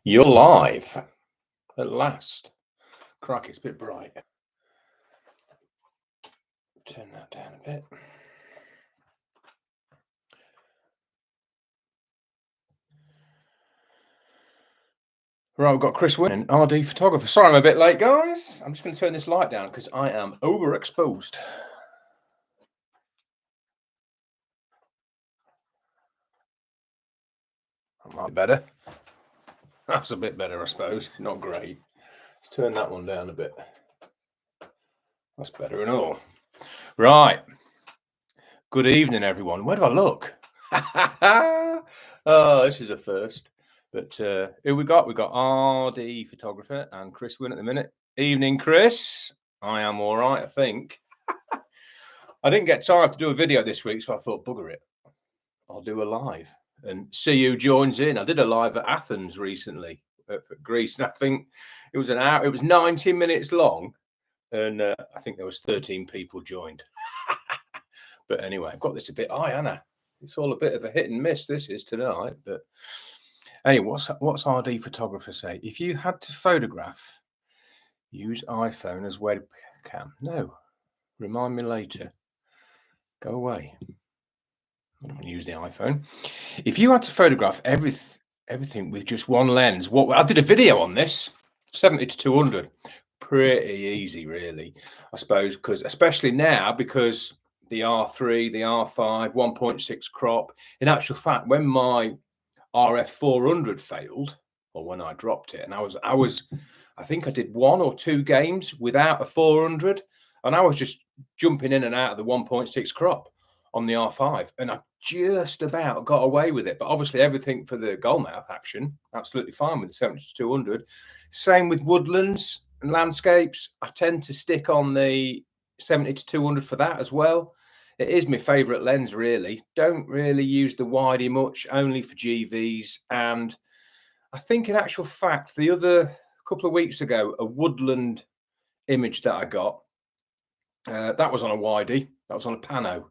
You're live at last. Crikey, it's a bit bright. Turn that down a bit. Right, we've got Chris Wynn, RD photographer. Sorry I'm a bit late, guys. I'm just going to turn this light down because I am overexposed. That might be better. That's a bit better, I suppose. Not great. Let's turn that one down a bit. That's better and all. Right. Good evening, everyone. Where do I look? Oh, this is a first. But who we got? We got RD photographer and Chris Wynn at the minute. Evening, Chris. I am all right, I think. I didn't get time to do a video this week, so I thought, bugger it. I'll do a live and see who joins in. I did a live at Athens recently for Greece, and I think it was an hour. It was 90 minutes long, and I think there was 13 people joined. But anyway, I've got this a bit high, Anna. It's all a bit of a hit and miss. This is tonight, but anyway, what's RD photographer say? If you had to photograph, use iPhone as webcam. No, remind me later. Go away. I don't want to use the iPhone. If you had to photograph everything with just one lens, I did a video on this, 70 to 200. Pretty easy, really, I suppose, because especially now, because the R3, the R5, 1.6 crop. In actual fact, when my RF 400 failed, or when I dropped it, and I think I did 1 or 2 games without a 400, and I was just jumping in and out of the 1.6 crop on the R5, and I just about got away with it. But obviously everything for the goalmouth action, absolutely fine with the 70 to 200. Same with woodlands and landscapes. I tend to stick on the 70 to 200 for that as well. It is my favorite lens, really. Don't really use the widey much, only for GVs. And I think in actual fact, the other couple of weeks ago, a woodland image that I got, that was on a widey, that was on a pano.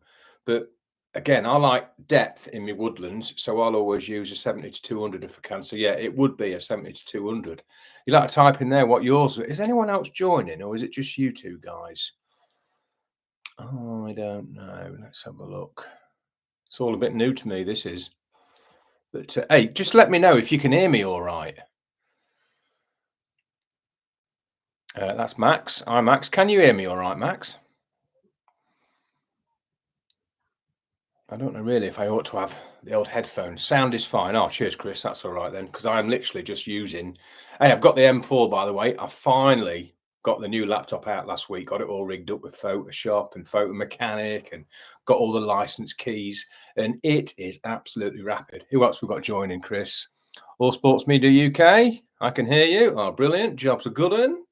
But again, I like depth in my woodlands, so I'll always use a 70 to 200 if I can. So yeah, it would be a 70 to 200. You like to type in there what yours is. Anyone else joining, or is it just you two guys? Oh, I don't know. Let's have a look. It's all a bit new to me, this is. But hey, just let me know if you can hear me all right. That's Max. Hi, Max. Can you hear me all right, Max? I don't know really if I ought to have the old headphones. Sound is fine. Oh, cheers, Chris. That's all right then, because I am literally just using. Hey, I've got the M4, by the way. I finally got the new laptop out last week. Got it all rigged up with Photoshop and Photo Mechanic, and got all the license keys, and it is absolutely rapid. Who else we got joining, Chris? All Sports Media UK. I can hear you. Oh, brilliant. Jobs are good one.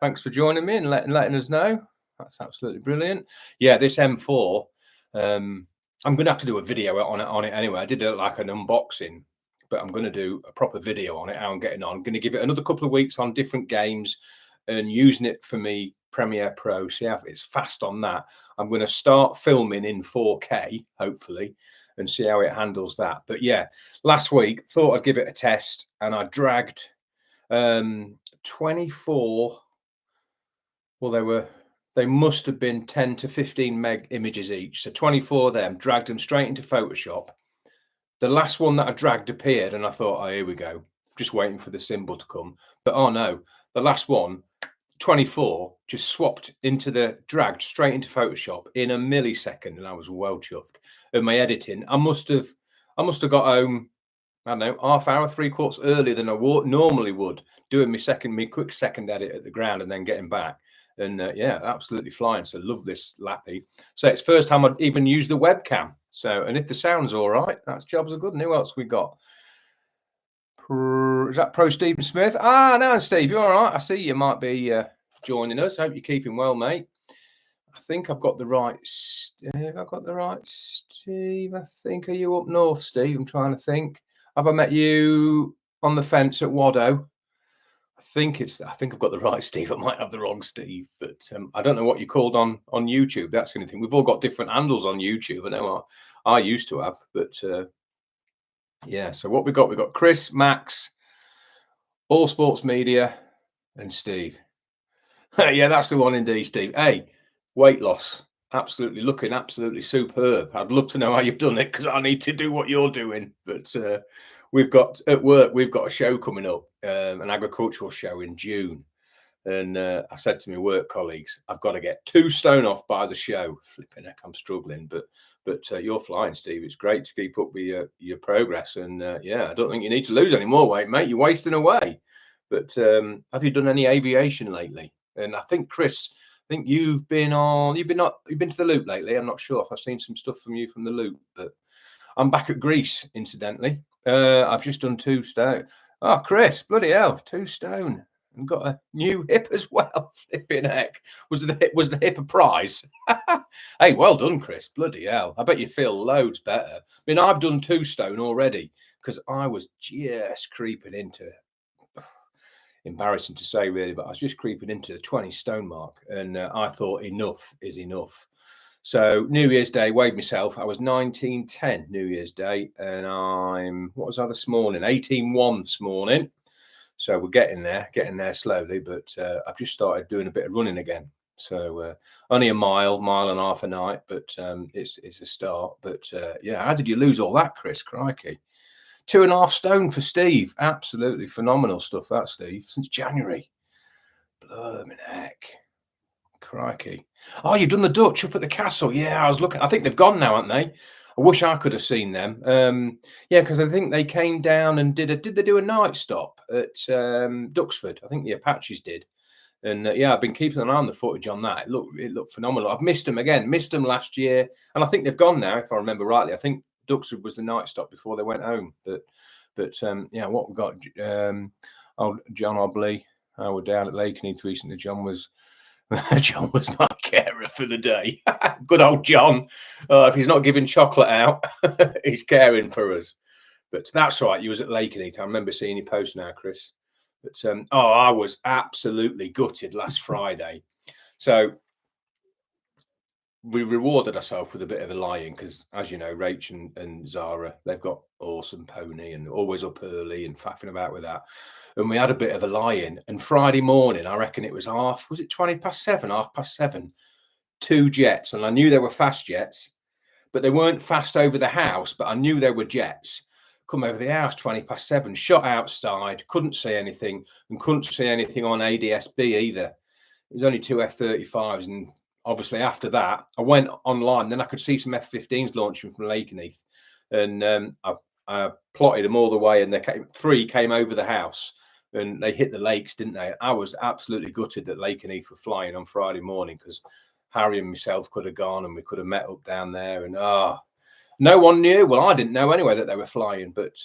Thanks for joining me and letting us know. That's absolutely brilliant. Yeah, this M4. I'm going to have to do a video on it anyway. I did like an unboxing, but I'm going to do a proper video on it, how I'm getting on. I'm going to give it another couple of weeks on different games and using it for me Premiere Pro. See how it's fast on that. I'm going to start filming in 4K, hopefully, and see how it handles that. But yeah, last week, thought I'd give it a test, and I dragged 24. Well, they must have been 10 to 15 meg images each. So 24 of them, dragged them straight into Photoshop. The last one that I dragged appeared, and I thought, oh, here we go. Just waiting for the symbol to come. But oh no, the last one, 24, just swapped dragged straight into Photoshop in a millisecond, and I was well chuffed. And my editing, I must have got home, I don't know, half hour, 3/4 earlier than I normally would, doing my quick second edit at the ground and then getting back. And yeah, absolutely flying. So love this Lappy. So it's first time I've even used the webcam. So, and if the sound's all right, that's jobs are good. And who else we got? Is that Pro Stephen Smith? Ah, no, Steve, you all right? I see you might be joining us. Hope you're keeping well, mate. I think I've got the right Steve. I've got the right Steve. I think. Are you up north, Steve? I'm trying to think. Have I met you on the fence at Waddo? I think I've got the right Steve. I might have the wrong Steve, but I don't know what you're called on YouTube. That's the only thing. We've all got different handles on YouTube. I know I used to have, but yeah. So what we got? We got Chris, Max, All Sports Media and Steve. Yeah, that's the one indeed, Steve. Hey, weight loss. Absolutely looking absolutely superb. I'd love to know how you've done it because I need to do what you're doing. But we've got at work, we've got a show coming up, an agricultural show in June. And I said to my work colleagues, I've got to get 2 stone off by the show. Flipping heck, I'm struggling, but you're flying, Steve. It's great to keep up with your progress. And yeah, I don't think you need to lose any more weight, mate. You're wasting away. But have you done any aviation lately? And I think Chris, I think you've been to the Loop lately. I'm not sure if I've seen some stuff from you from the Loop, but I'm back at Greece, incidentally. I've just done 2 stone. Oh, Chris, bloody hell, 2 stone. And got a new hip as well. Flipping heck. Was the hip a prize? Hey, well done, Chris. Bloody hell. I bet you feel loads better. I mean, I've done 2 stone already because I was just creeping into, embarrassing to say really, but I was just creeping into the 20 stone mark. And I thought enough is enough. So New Year's Day, weighed myself. I was 19.10 New Year's Day. And what was I this morning? 18.1 this morning. So we're getting there slowly, but I've just started doing a bit of running again. So only a mile and a half a night, but it's a start. But yeah, how did you lose all that, Chris? Crikey. 2.5 stone for Steve. Absolutely phenomenal stuff, that, Steve, since January. Blimey heck. Crikey. Oh, you've done the Dutch up at the castle. Yeah, I was looking. I think they've gone now, haven't they? I wish I could have seen them. Yeah, because I think they came down and did they do a night stop at Duxford? I think the Apaches did. And yeah, I've been keeping an eye on the footage on that. It looked phenomenal. I've missed them again. Missed them last year, and I think they've gone now, if I remember rightly. I think Duxford was the night stop before they went home. But yeah, what we got? John Obley. We're down at Lakenheath recently. John was my carer for the day. Good old John. If he's not giving chocolate out, he's caring for us. But that's right. You was at Lakenheath. I remember seeing your post now, Chris. But I was absolutely gutted last Friday. So we rewarded ourselves with a bit of a lie-in because, as you know, Rach and Zara, they've got awesome pony and always up early and faffing about with that. And we had a bit of a lie-in. And Friday morning, I reckon it was 7:30, 2 jets. And I knew they were fast jets, but they weren't fast over the house, but I knew they were jets. Come over the house, 7:20, shot outside, couldn't see anything, and couldn't see anything on ADS-B either. It was only 2 F-35s, and obviously after that, I went online, then I could see some F-15s launching from Lakenheath, and I plotted them all the way, and 3 came over the house, and they hit the lakes, didn't they? I was absolutely gutted that Lakenheath were flying on Friday morning because Harry and myself could have gone, and we could have met up down there, and no one knew. Well, I didn't know anyway that they were flying, but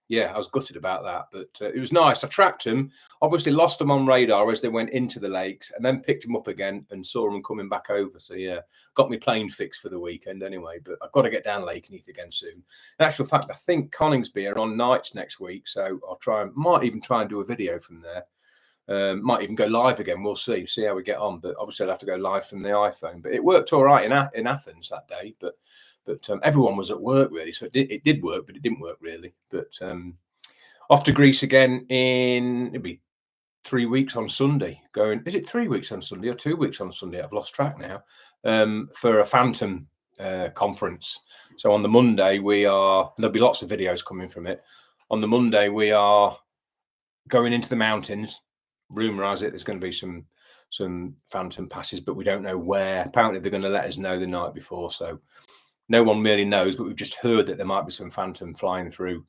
yeah, I was gutted about that. But it was nice. I tracked them, obviously lost them on radar as they went into the lakes, and then picked them up again and saw them coming back over. So yeah, got me plane fixed for the weekend anyway. But I've got to get down Lakenheath again soon. In actual fact, I think Coningsby are on nights next week, so might even try and do a video from there. Might even go live again. We'll see how we get on. But obviously, I'll have to go live from the iPhone. But it worked all right in Athens that day. But everyone was at work really, so it did work, but it didn't work really. But off to Greece again it'll be 3 weeks on Sunday. Is it 3 weeks on Sunday or 2 weeks on Sunday? I've lost track now. For a Phantom conference. So on the Monday there'll be lots of videos coming from it. On the Monday we are going into the mountains. Rumor has it there's going to be some Phantom passes, but we don't know where. Apparently they're going to let us know the night before, so no one really knows, but we've just heard that there might be some Phantom flying through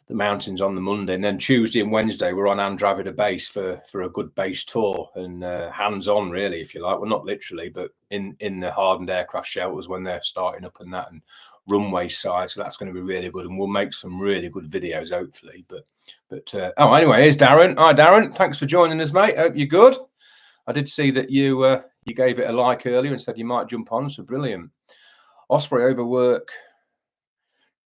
the mountains on the Monday. And then Tuesday and Wednesday, we're on Andravida base for a good base tour and hands-on, really, if you like. Well, not literally, but in the hardened aircraft shelters when they're starting up and that, and runway side. So that's going to be really good. And we'll make some really good videos, hopefully. But anyway, here's Darren. Hi, Darren. Thanks for joining us, mate. Hope you're good. I did see that you gave it a like earlier and said you might jump on. So brilliant. Osprey overwork.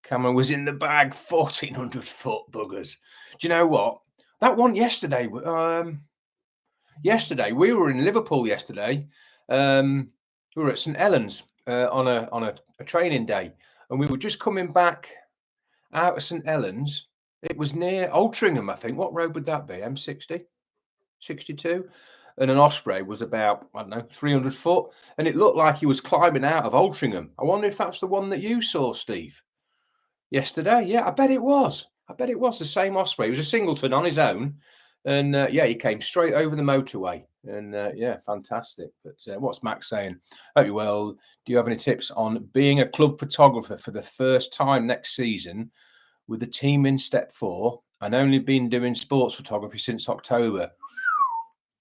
Cameron was in the bag. 1,400 foot buggers. Do you know what? That one yesterday. Yesterday we were in Liverpool. Yesterday we were at St Helens on a training day, and we were just coming back out of St Helens, It was near Altrincham, I think. What road would that be? M60, 62? And an osprey was about, I don't know, 300 foot. And it looked like he was climbing out of Altrincham. I wonder if that's the one that you saw, Steve, yesterday. Yeah, I bet it was. I bet it was the same osprey. He was a singleton on his own. And yeah, he came straight over the motorway. And yeah, fantastic. But what's Max saying? Hope you're well. Do you have any tips on being a club photographer for the first time next season with the team in step 4 and only been doing sports photography since October?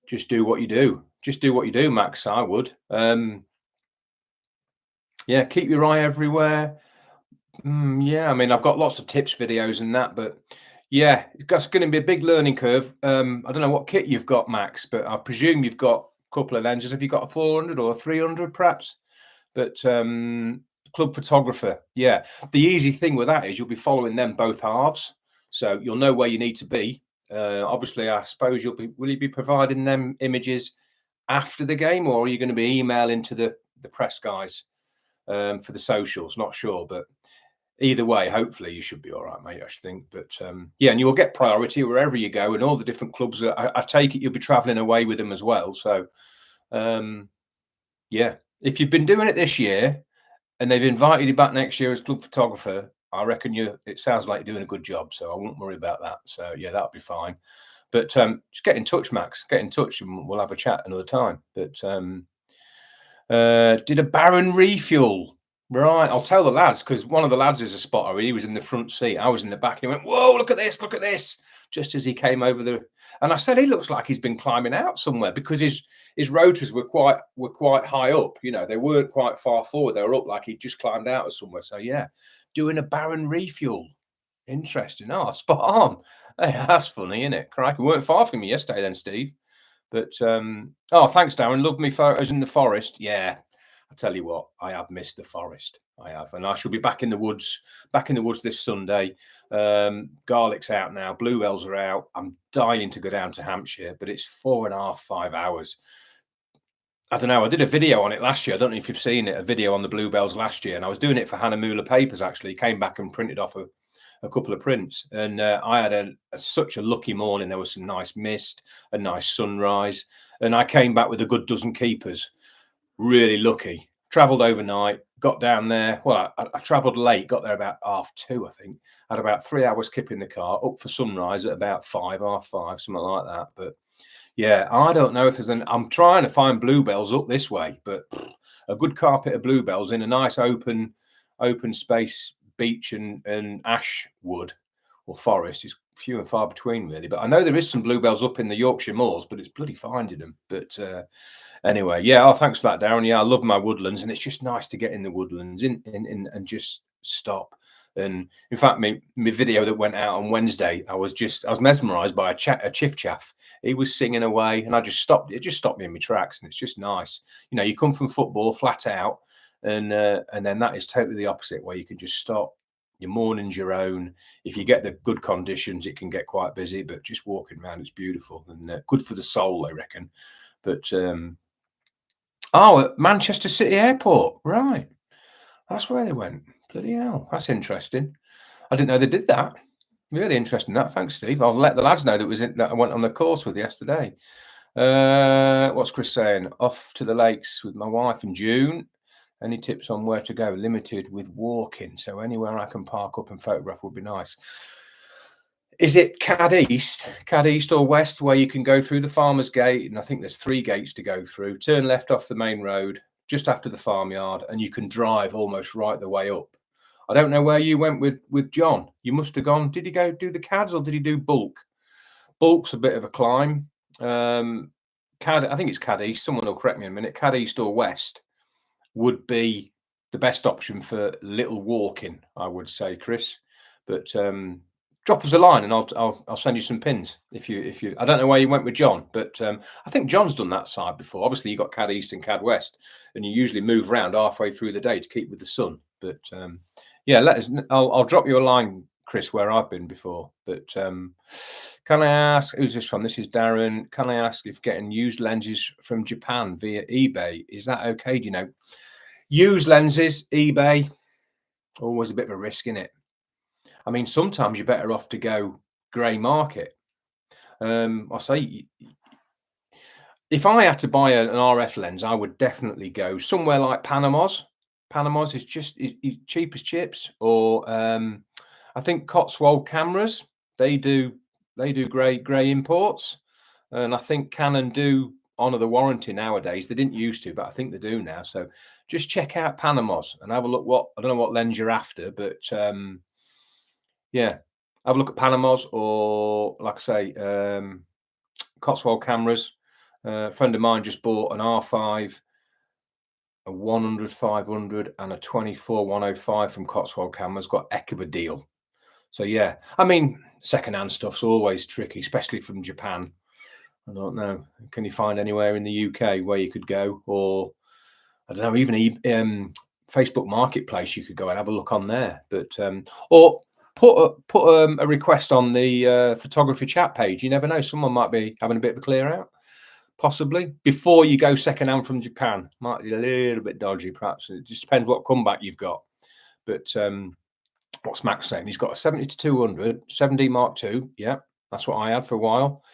Just do what you do. Just do what you do, Max. I would. Yeah, keep your eye everywhere. Yeah, I mean, I've got lots of tips videos and that, but yeah, that's going to be a big learning curve. I don't know what kit you've got, Max, but I presume you've got a couple of lenses. Have you got a 400 or a 300 perhaps? But club photographer, yeah. The easy thing with that is you'll be following them both halves, so you'll know where you need to be. Obviously, I suppose will you be providing them images after the game, or are you going to be emailing to the press guys for the socials? Not sure, but either way, hopefully you should be all right, mate, I should think. But yeah, and you'll get priority wherever you go, and all the different clubs. I take it you'll be traveling away with them as well. So yeah, if you've been doing it this year and they've invited you back next year as club photographer, I reckon it sounds like you're doing a good job. So I won't worry about that. So yeah, that'll be fine. But just get in touch, Max. Get in touch and we'll have a chat another time. But did a Baron refuel? Right, I'll tell the lads, because one of the lads is a spotter. He was in the front seat. I was in the back, and he went, "Whoa, look at this!" Just as he came over and I said, "He looks like he's been climbing out somewhere," because his rotors were quite high up. You know, they weren't quite far forward. They were up like he'd just climbed out of somewhere. So yeah, doing a Baron refuel. Interesting. Oh, spot on. Hey, that's funny, isn't it? Crikey, weren't far from me yesterday, then, Steve. But oh, thanks, Darren. Love me photos in the forest. Yeah. I tell you what, I have missed the forest. I have, and I shall be back in the woods this Sunday. Garlic's out now, bluebells are out. I'm dying to go down to Hampshire, but it's 4.5, 5 hours. I don't know. I did a video on it last year. I don't know if you've seen it, a video on the bluebells last year, and I was doing it for Hannah Moolah Papers. Actually, came back and printed off a couple of prints, and I had such a lucky morning. There was some nice mist, a nice sunrise, and I came back with a good dozen keepers. Really lucky. Travelled overnight, got down there. Well, I travelled late, got there about 2:30, I think. Had about 3 hours kipping the car, up for sunrise at about 5, 5:30, something like that. But yeah, I don't know if there's I'm trying to find bluebells up this way, but a good carpet of bluebells in a nice open space beach and ash wood or forest is few and far between, really. But I know there is some bluebells up in the Yorkshire moors, but it's bloody finding them. But anyway, yeah. Oh, thanks for that, Darren. Yeah, I love my woodlands, and it's just nice to get in the woodlands in and just stop. And in fact, my video that went out on Wednesday, I was mesmerised by a chiff chaff. He was singing away, and I just stopped. It just stopped me in my tracks, and it's just nice. You know, you come from football flat out, and then that is totally the opposite, where you can just stop. Your morning's your own. If you get the good conditions, it can get quite busy, but just walking around, it's beautiful and good for the soul, I reckon. But oh, at Manchester City Airport, right? That's where they went. Bloody hell, that's interesting. I didn't know they did that. Really interesting. That. Thanks, Steve. I'll let the lads know that I went on the course with yesterday. What's Chris saying? Off to the lakes with my wife in June. Any tips on where to go? Limited with walking, so anywhere I can park up and photograph would be nice. Is it Cad East or West, where you can go through the farmer's gate? And I think there's 3 gates to go through. Turn left off the main road, just after the farmyard, and you can drive almost right the way up. I don't know where you went with John. You must have gone. Did he go do the Cads or did he do Bulk? Bulk's a bit of a climb. Cad, I think it's Cad East. Someone will correct me in a minute. Cad East or West would be the best option for little walking, I would say, Chris. But drop us a line and I'll send you some pins if you. I don't know where you went with John, but I think John's done that side before. Obviously, you got Cad East and Cad West, and you usually move around halfway through the day to keep with the sun. But yeah, let us. I'll drop you a line, Chris, where I've been before. But can I ask, who's this from? This is Darren. Can I ask if getting used lenses from Japan via eBay, is that okay? Do you know? Used lenses, eBay, always a bit of a risk, isn't it? I mean, sometimes you're better off to go grey market. I'll say, if I had to buy an RF lens, I would definitely go somewhere like Panama's. Panama's is just is cheap as chips, or I think Cotswold Cameras. They do grey imports, and I think Canon do honour the warranty nowadays. They didn't used to, but I think they do now. So just check out Panama's and have a look. I don't know what lens you're after, but yeah, have a look at Panama's, or like I say, Cotswold Cameras. A friend of mine just bought an R5, a 100 500, and a 24 105 from Cotswold Cameras. Got a heck of a deal. So yeah, I mean, secondhand stuff's always tricky, especially from Japan. I don't know. Can you find anywhere in the UK where you could go, or I don't know, even Facebook Marketplace? You could go and have a look on there, but or put a request on the photography chat page. You never know, someone might be having a bit of a clear out, possibly before you go secondhand from Japan. Might be a little bit dodgy, perhaps. It just depends what comeback you've got. But what's Max saying? He's got a 70 to 200 7D Mark II. Yeah, that's what I had for a while.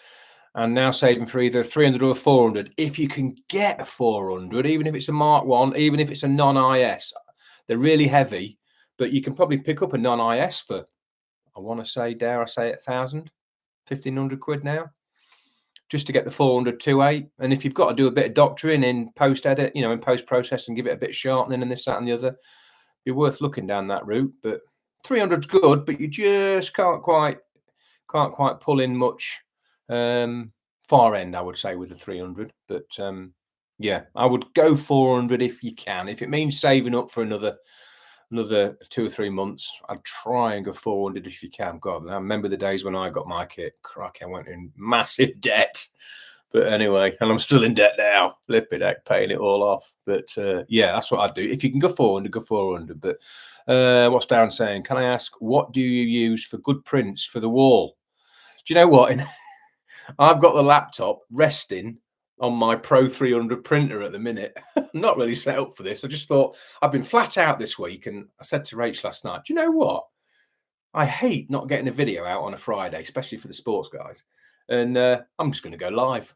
And now saving for either 300 or 400. If you can get a 400, even if it's a Mark 1, even if it's a non-IS, they're really heavy, but you can probably pick up a non-IS for, I want to say, dare I say it, 1,000, 1,500 quid now, just to get the 400 2.8. And if you've got to do a bit of doctoring in post-edit, you know, in post-process, and give it a bit of sharpening and this, that, and the other, be worth looking down that route. But 300's good, but you just can't quite pull in much far end, I would say, with the 300. But yeah, I would go 400 if you can. If it means saving up for another 2 or 3 months, I'd try and go 400 if you can. God, I remember the days when I got my kit. Crikey, I went in massive debt. But anyway, and I'm still in debt now. Flipping heck, paying it all off. But yeah, that's what I'd do. If you can go 400, go 400. But what's Darren saying? Can I ask, what do you use for good prints for the wall? Do you know what? I've got the laptop resting on my Pro 300 printer at the minute. I'm not really set up for this. I just thought, I've been flat out this week, and I said to Rach last night, do you know what? I hate not getting a video out on a Friday, especially for the sports guys. And I'm just going to go live.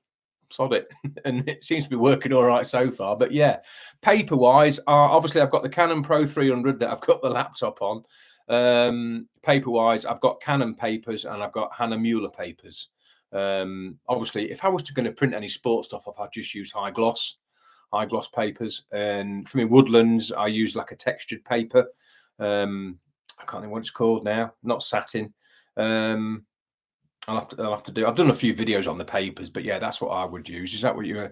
Sod it. And it seems to be working all right so far. But yeah, paper-wise, obviously I've got the Canon Pro 300 that I've got the laptop on. Paper-wise, I've got Canon papers and I've got Hannah Mueller papers. Obviously, if I was going to print any sports stuff off, I'd just use high gloss papers. And for me, Woodlands, I use like a textured paper. I can't think what it's called now. Not satin. I'll have to do. I've done a few videos on the papers, but yeah, that's what I would use. Is that what you?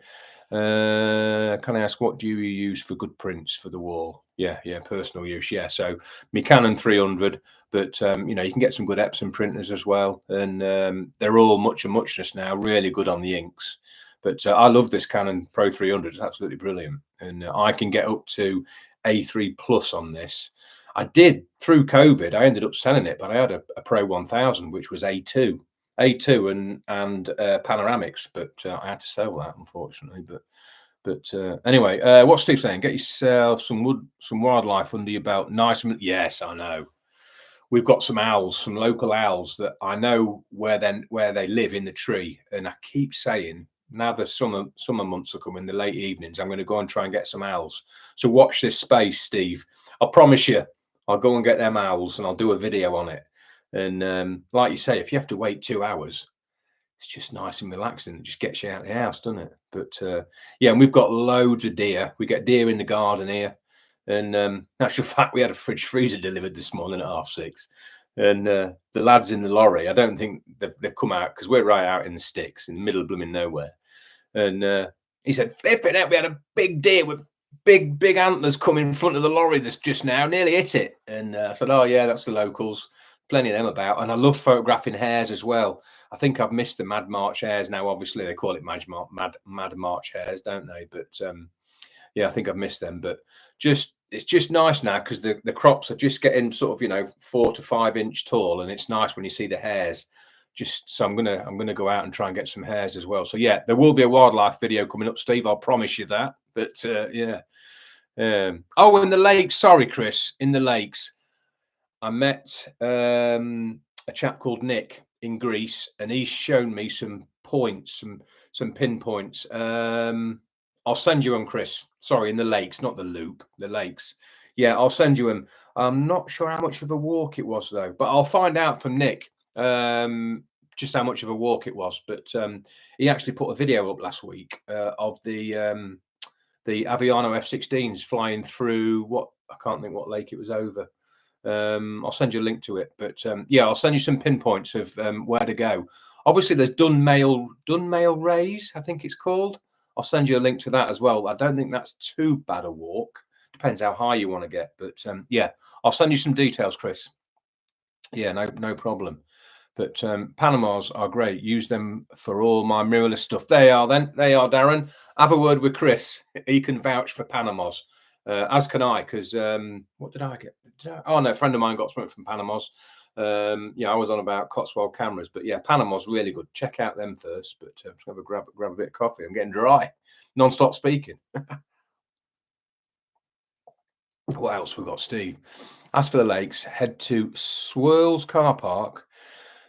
Can I ask, what do you use for good prints for the wall? Yeah, personal use. Yeah, so my Canon 300, but you know, you can get some good Epson printers as well, and they're all much of muchness now. Really good on the inks. But I love this Canon Pro 300. It's absolutely brilliant, and I can get up to A3 plus on this. I did through COVID. I ended up selling it, but I had a Pro 1000, which was A2 and panoramics, but I had to sell that, unfortunately. But anyway, what's Steve saying? Get yourself some wildlife under your belt. Nice. Yes, I know. We've got some owls, some local owls that I know where they live in the tree, and I keep saying, now the summer months are coming, the late evenings, I'm going to go and try and get some owls. So watch this space, Steve. I promise you, I'll go and get them owls and I'll do a video on it. And like you say, if you have to wait 2 hours, it's just nice and relaxing. It just gets you out of the house, doesn't it? But yeah, and we've got loads of deer. We get deer in the garden here. And actual fact, we had a fridge freezer delivered this morning at 6:30. And the lads in the lorry, I don't think they've come out, because we're right out in the sticks, in the middle of blooming nowhere. And he said, flipping out, we had a big deer with big antlers come in front of the lorry that's just now, nearly hit it. And I said, oh yeah, that's the locals. Plenty of them about. And I love photographing hares as well. I think I've missed the Mad March hares now. Obviously they call it Mad March hares, don't they? But yeah, I think I've missed them. But it's just nice now, because the crops are just getting sort of, you know, 4 to 5 inch tall, and it's nice when you see the hares. So I'm gonna go out and try and get some hares as well. So yeah, there will be a wildlife video coming up, Steve. I'll promise you that. But yeah. Oh, in the lakes. Sorry, Chris. In the lakes. I met a chap called Nick in Greece, and he's shown me some points, some pinpoints. I'll send you them, Chris. Sorry, in the lakes, not the loop, the lakes. Yeah, I'll send you them. I'm not sure how much of a walk it was though, but I'll find out from Nick just how much of a walk it was. But he actually put a video up last week of the Aviano F-16s flying through what, I can't think what lake it was over. I'll send you a link to it, but yeah, I'll send you some pinpoints of where to go. Obviously, there's Dunmail Rays, I think it's called. I'll send you a link to that as well. I don't think that's too bad a walk. Depends how high you want to get, but yeah, I'll send you some details, Chris. Yeah, no problem. But Panamas are great. Use them for all my mirrorless stuff. They are, Darren. Have a word with Chris. He can vouch for Panamas. As can I, because what did I get? Oh no, a friend of mine got something from Panamas. Yeah, I was on about Cotswold cameras, but yeah, Panamas really good. Check out them first. But I'm just gonna grab a bit of coffee. I'm getting dry. Non-stop speaking. What else we got, Steve? As for the lakes, head to Swirls Car Park,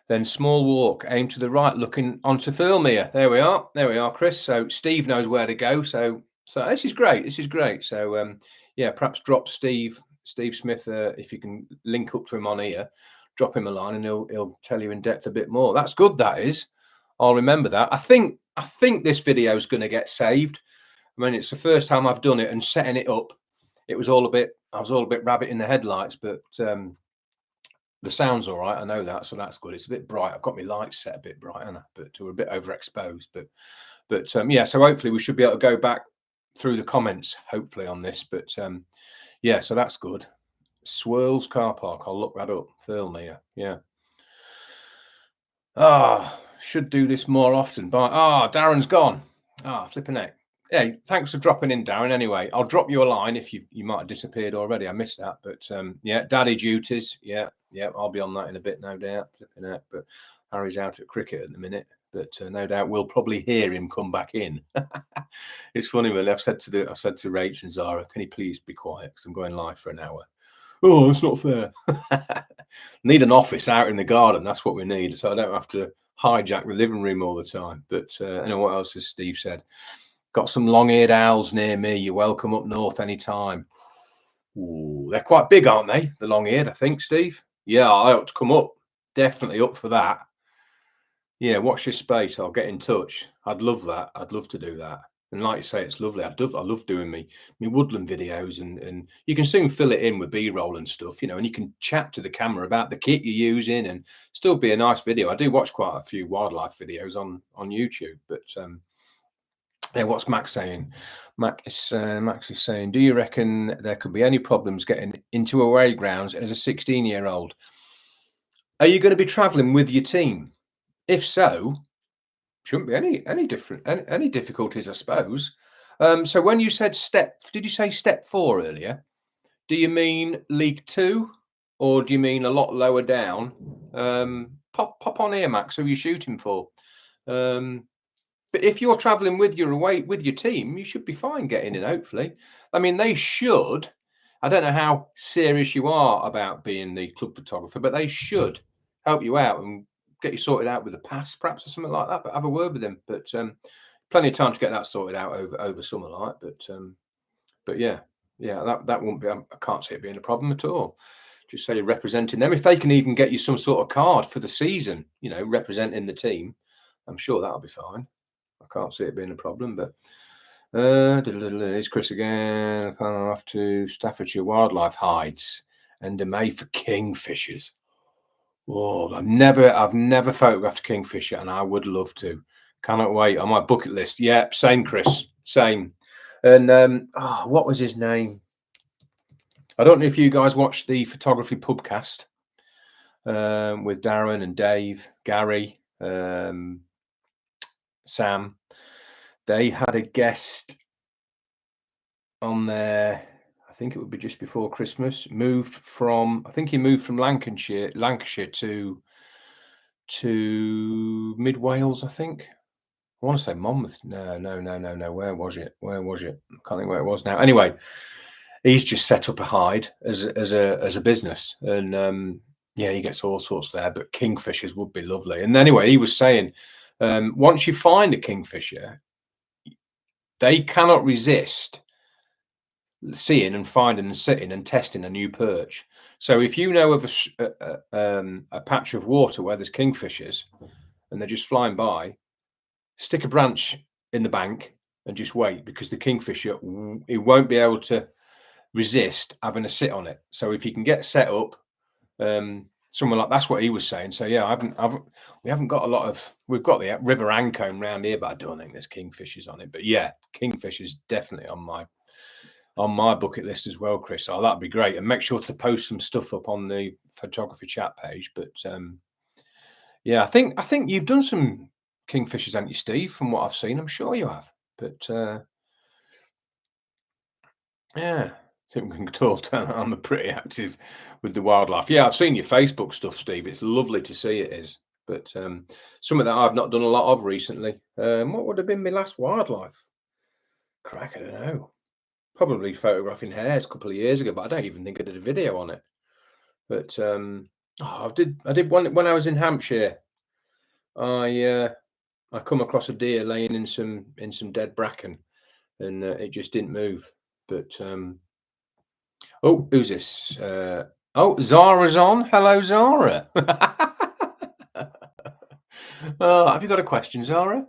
then small walk, aim to the right, looking onto Thirlmere. There we are, Chris. So Steve knows where to go. So this is great. This is great. So yeah, perhaps drop Steve Smith if you can link up to him on here. Drop him a line, and he'll tell you in depth a bit more. That's good. That is. I'll remember that. I think this video is going to get saved. I mean, it's the first time I've done it, and setting it up, I was all a bit rabbit in the headlights, but the sound's all right. I know that, so that's good. It's a bit bright. I've got my lights set a bit bright, haven't I? But we're a bit overexposed. But yeah, so hopefully we should be able to go back through the comments, hopefully, on this. But yeah, so that's good. Swirls Car Park. I'll look that up. Thirlmere. Yeah. Should do this more often. But Darren's gone. Flipping heck. Hey, thanks for dropping in, Darren. Anyway, I'll drop you a line if you might have disappeared already. I missed that, but yeah, daddy duties. Yeah, I'll be on that in a bit, no doubt. Flipping heck. But Harry's out at cricket at the minute, but no doubt we'll probably hear him come back in. It's funny, really. I said to Rach and Zara, can you please be quiet because I'm going live for an hour. Oh, it's not fair. Need an office out in the garden. That's what we need, so I don't have to hijack the living room all the time. But anyway, what else has Steve said? Got some long-eared owls near me. You're welcome up north anytime. Ooh, they're quite big, aren't they? The long-eared, I think, Steve. Yeah, I ought to come up. Definitely up for that. Yeah, watch this space. I'll get in touch. I'd love that. I'd love to do that. And like you say, it's lovely. I love doing me woodland videos, and you can soon fill it in with B-roll and stuff, and you can chat to the camera about the kit you're using and still be a nice video. I do watch quite a few wildlife videos on YouTube, but yeah, what's Max saying? Max is saying, do you reckon there could be any problems getting into away grounds as a 16-year-old? Are you going to be traveling with your team? If so, shouldn't be any difficulties, I suppose. So when you said did you say step 4 earlier? Do you mean League 2, or do you mean a lot lower down? Pop on here, Max. Who are you shooting for? But if you're traveling with your team, you should be fine getting in, hopefully. I mean, they should. I don't know how serious you are about being the club photographer, but they should help you out and get you sorted out with a pass, perhaps, or something like that. But have a word with them. But plenty of time to get that sorted out over summer, like. But yeah, that won't be. I can't see it being a problem at all. Just say you're representing them. If they can even get you some sort of card for the season, representing the team, I'm sure that'll be fine. I can't see it being a problem, but it's Chris again. I'm off to Staffordshire Wildlife Hides and May for kingfishers. Oh, I've never photographed a kingfisher, and I would love to. Cannot wait. On my bucket list. Yeah, same, Chris. Same. And what was his name? I don't know if you guys watched the photography pubcast with Darren and Dave, Gary, Sam. They had a guest on there. I think it would be just before Christmas. He moved from Lancashire to Mid Wales, I think. I want to say Monmouth. No. Where was it? I can't think where it was now. Anyway, he's just set up a hide as a business, and yeah, he gets all sorts there. But kingfishers would be lovely. And anyway, he was saying, once you find a kingfisher, they cannot resist seeing and finding and sitting and testing a new perch. So if you know of a patch of water where there's kingfishers and they're just flying by, stick a branch in the bank and just wait, because the kingfisher, it won't be able to resist having a sit on it. So if you can get set up, somewhere like, that's what he was saying. So yeah, we haven't got a lot of, we've got the River Ancombe round here, but I don't think there's kingfishers on it. But yeah, kingfishers definitely on my bucket list as well, Chris. Oh, that'd be great. And make sure to post some stuff up on the photography chat page. But yeah, I think you've done some kingfishers, haven't you, Steve? From what I've seen, I'm sure you have. But yeah, I think we can all tell I'm pretty active with the wildlife. Yeah, I've seen your Facebook stuff, Steve. It's lovely to see, it is. But something that I've not done a lot of recently. What would have been my last wildlife? Crack, I don't know. Probably photographing hares a couple of years ago, but I don't even think I did a video on it. But I did one when I was in Hampshire. I come across a deer laying in some dead bracken, and it just didn't move. But oh, who's this? Oh, Zara's on. Hello, Zara. Have you got a question, Zara?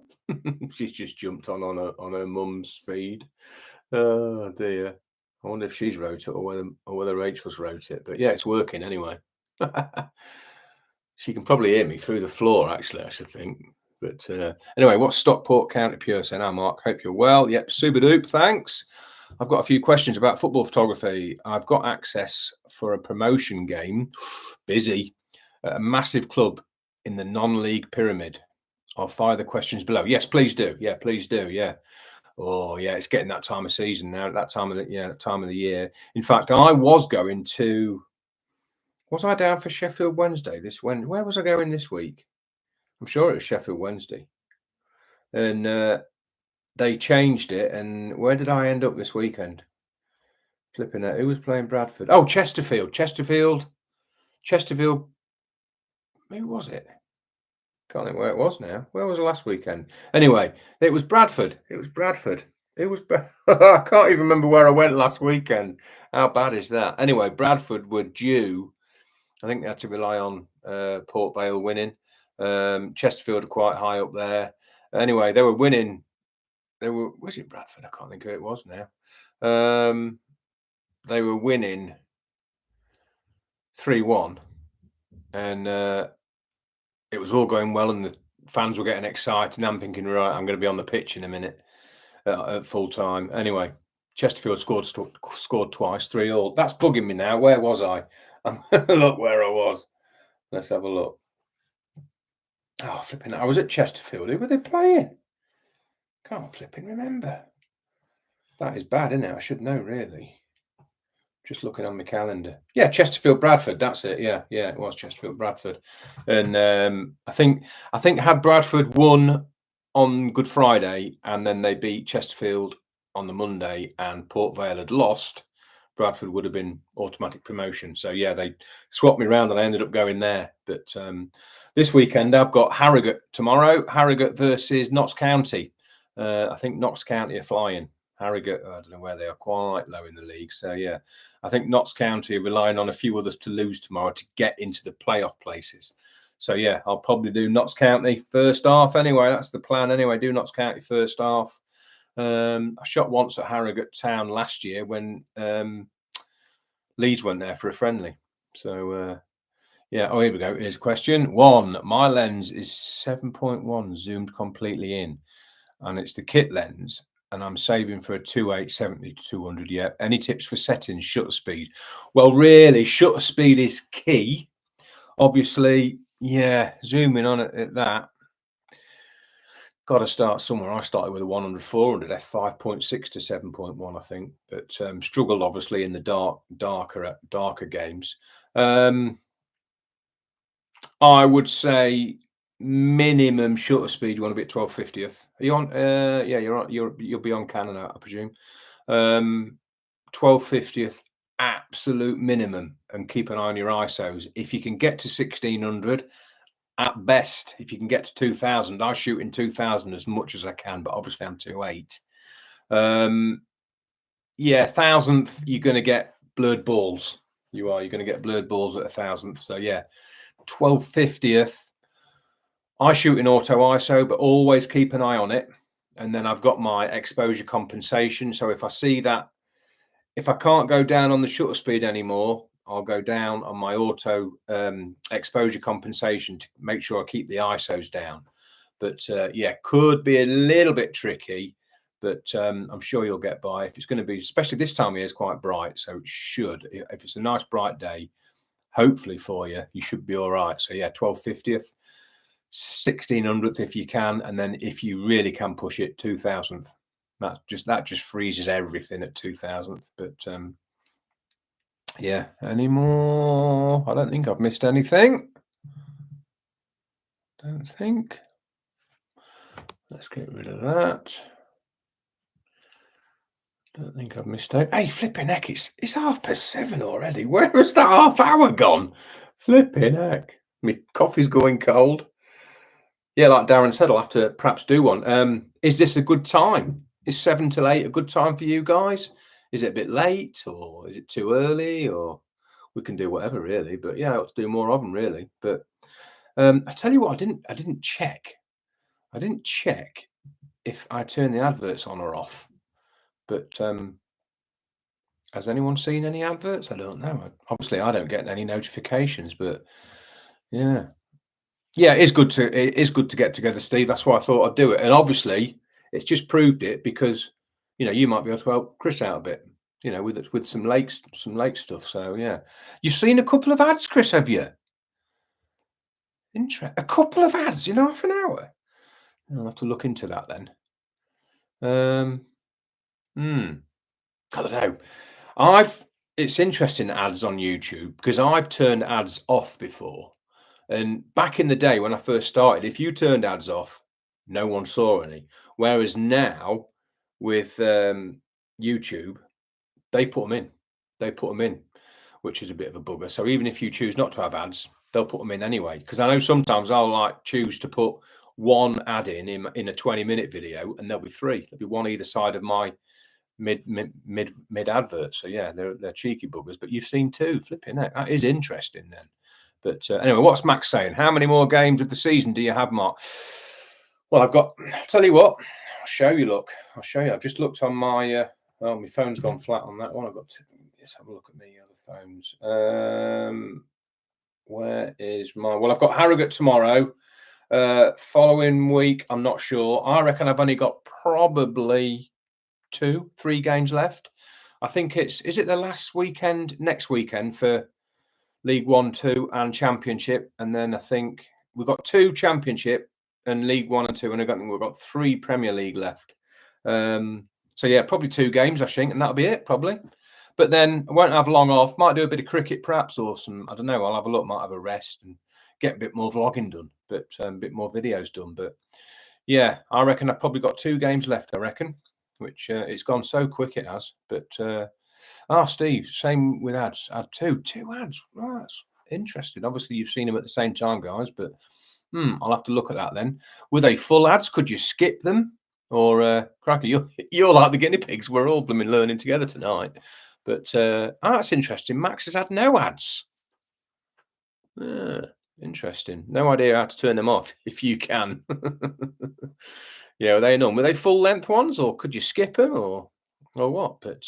She's just jumped on her mum's feed. Oh dear. I wonder if she's wrote it or whether Rachel's wrote it. But yeah, it's working anyway. She can probably hear me through the floor, actually, I should think. But anyway, what's Stockport County Pure saying? Hi, Mark. Hope you're well. Yep, super dupe. Thanks. I've got a few questions about football photography. I've got access for a promotion game, busy, at a massive club in the non-league pyramid. I'll fire the questions below. Yes, please do. Yeah, please do. Yeah. Oh, yeah, it's getting that time of season now. That time of the year. In fact, I was going to. Was I down for Sheffield Wednesday this Wednesday? Where was I going this week? I'm sure it was Sheffield Wednesday, and they changed it. And where did I end up this weekend? Flipping it. Who was playing Bradford? Oh, Chesterfield. Who was it? Can't think where it was now. Where was the last weekend? Anyway, it was Bradford. It was Bradford. I can't even remember where I went last weekend. How bad is that? Anyway, Bradford were due. I think they had to rely on Port Vale winning. Chesterfield are quite high up there. Anyway, they were winning. Was it Bradford? I can't think who it was now. They were winning 3-1, and it was all going well, and the fans were getting excited. And I'm thinking, right, I'm going to be on the pitch in a minute at full time. Anyway, Chesterfield scored twice, 3-3. That's bugging me now. Where was I? Look where I was. Let's have a look. Oh, flipping! I was at Chesterfield. Who were they playing? Can't flipping remember. That is bad, isn't it? I should know, really. Just looking on my calendar. Yeah, Chesterfield Bradford. That's it. Yeah, it was Chesterfield Bradford. And I think had Bradford won on Good Friday and then they beat Chesterfield on the Monday and Port Vale had lost, Bradford would have been automatic promotion. So yeah, they swapped me around and I ended up going there. But this weekend I've got Harrogate tomorrow. Harrogate versus Notts County. I think Notts County are flying. Harrogate, I don't know where they are, quite low in the league. So yeah, I think Notts County are relying on a few others to lose tomorrow to get into the playoff places. So yeah, I'll probably do Notts County first half anyway. That's the plan anyway. Do Notts County first half. I shot once at Harrogate Town last year when Leeds went there for a friendly. So yeah. Oh, here we go. Here's a question. 1. My lens is 7.1 zoomed completely in, and it's the kit lens. And I'm saving for a 2.8 70-200. Yeah. Any tips for settings, shutter speed? Well, really, shutter speed is key. Obviously, yeah, zooming on at that. Got to start somewhere. I started with a 100-400 f5.6 to 7.1, I think, but struggled obviously in the darker games. I would say minimum shutter speed, you want to be at 12/50th. Are you on? Yeah, you're on. You'll be on Canon, I presume. 12/50 1250th absolute minimum, and keep an eye on your ISOs. If you can get to 1600, at best, if you can get to 2000, I shoot in 2000 as much as I can, but obviously I'm 2.8. Yeah, 1000th, you're going to get blurred balls. You're going to get blurred balls at 1000th. So yeah, 1250th, I shoot in auto ISO, but always keep an eye on it. And then I've got my exposure compensation. So if I see that, if I can't go down on the shutter speed anymore, I'll go down on my auto exposure compensation to make sure I keep the ISOs down. But yeah, could be a little bit tricky, but I'm sure you'll get by. If it's going to be, especially this time of year, is quite bright, so it should. If it's a nice bright day, hopefully for you, you should be all right. So yeah, 1250th, 1600th if you can, and then if you really can push it, 2000th. That just freezes everything at 2000th. But yeah, any more? I don't think I've missed anything. Don't think. Let's get rid of that. Don't think I've missed out. Hey, flipping heck, it's 7:30 already. Where has that half hour gone? Flipping heck. My coffee's going cold. Yeah, like Darren said, I'll have to perhaps do one. Is this a good time? Is 7 till 8 a good time for you guys? Is it a bit late, or is it too early, or we can do whatever really? But yeah, I ought to do more of them really. But I tell you what, I didn't check. I didn't check if I turn the adverts on or off. But has anyone seen any adverts? I don't know. Obviously, I don't get any notifications. But yeah, it is good to get together, Steve. That's why I thought I'd do it. And obviously, it's just proved it because you might be able to help Chris out a bit. With some lake stuff. So yeah, you've seen a couple of ads, Chris, have you? A couple of ads in half an hour. I'll have to look into that then. I don't know. It's interesting, ads on YouTube, because I've turned ads off before. And back in the day when I first started, if you turned ads off, no one saw any. Whereas now with YouTube, they put them in. They put them in, which is a bit of a bugger. So even if you choose not to have ads, they'll put them in anyway. Because I know sometimes I'll choose to put one ad in a 20-minute video, and there'll be 3. There'll be one either side of my mid advert. So yeah, they're cheeky buggers. But you've seen 2. Flipping heck, that is interesting then. But anyway, what's Max saying? How many more games of the season do you have, Mark? Well, I'll tell you what, I'll show you. Look, I'll show you. I've just looked on my my phone's gone flat on that one. Let's have a look at my other phones. Where is my? Well, I've got Harrogate tomorrow. Following week, I'm not sure. I reckon I've only got probably 2-3 games left. I think is it the last weekend, next weekend for League 1, 2 and Championship, and then I think we've got 2 Championship and League 1 and 2, and we've got 3 Premier League left. So yeah, probably 2 games I think, and that'll be it probably. But then I won't have long off. Might do a bit of cricket perhaps, or some, I don't know. I'll have a look. Might have a rest and get a bit more vlogging done, but a bit more videos done. But yeah, I reckon I've probably got 2 games left. I reckon, which it's gone so quick it has. But Steve, same with ads. Add 2 ads. Oh, that's interesting. Obviously, you've seen them at the same time, guys. But I'll have to look at that then. Were they full ads? Could you skip them? Or Cracker, you're like the guinea pigs. We're all blooming learning together tonight. But that's interesting. Max has had no ads. Interesting. No idea how to turn them off if you can. Yeah, were they none? Were they full length ones, or could you skip them, or what? But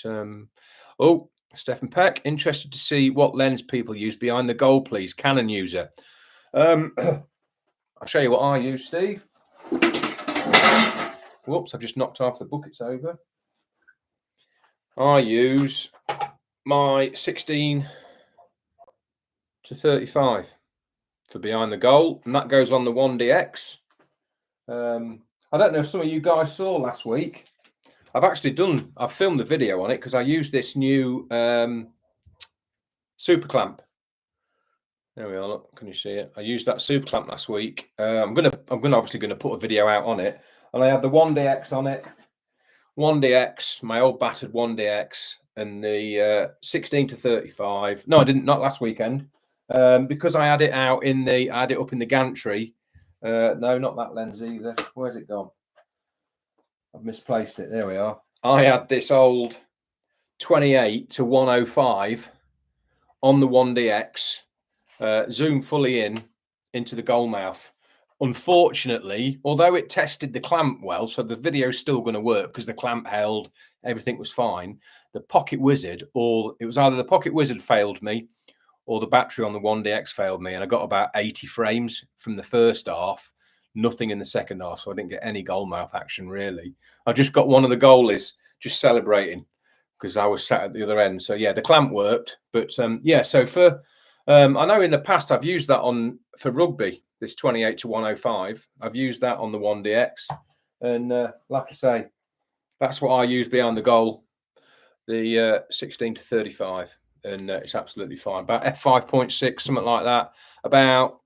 Stephen Peck, interested to see what lens people use behind the goal, please. Canon user. I'll show you what I use, Steve. Whoops, I've just knocked half the buckets over. I use my 16 to 35 for behind the goal, and that goes on the 1DX. I don't know if some of you guys saw last week. I've filmed the video on it because I used this new super clamp. There we are. Look, can you see it? I used that super clamp last week. I'm obviously gonna put a video out on it, and I have the 1DX on it. 1DX, my old battered 1DX, and the 16 to 35. No, I didn't. Not last weekend, because I had it out in the. I had it up in the gantry. No, not that lens either. Where's it gone? I've misplaced it. There we are. I had this old 28 to 105 on the 1DX, zoom fully into the goal mouth. Unfortunately, although it tested the clamp well, so the video's still going to work because the clamp held, everything was fine. The Pocket Wizard, or it was either the Pocket Wizard failed me or the battery on the 1DX failed me, and I got about 80 frames from the first half, nothing in the second half, so I didn't get any goal mouth action really. I just got one of the goalies just celebrating because I was sat at the other end. So yeah, the clamp worked, but yeah. So for I know in the past I've used that on for rugby. This 28 to 105, I've used that on the 1DX, and like I say, that's what I use behind the goal, the 16 to 35, and it's absolutely fine. About f5.6, something like that. About,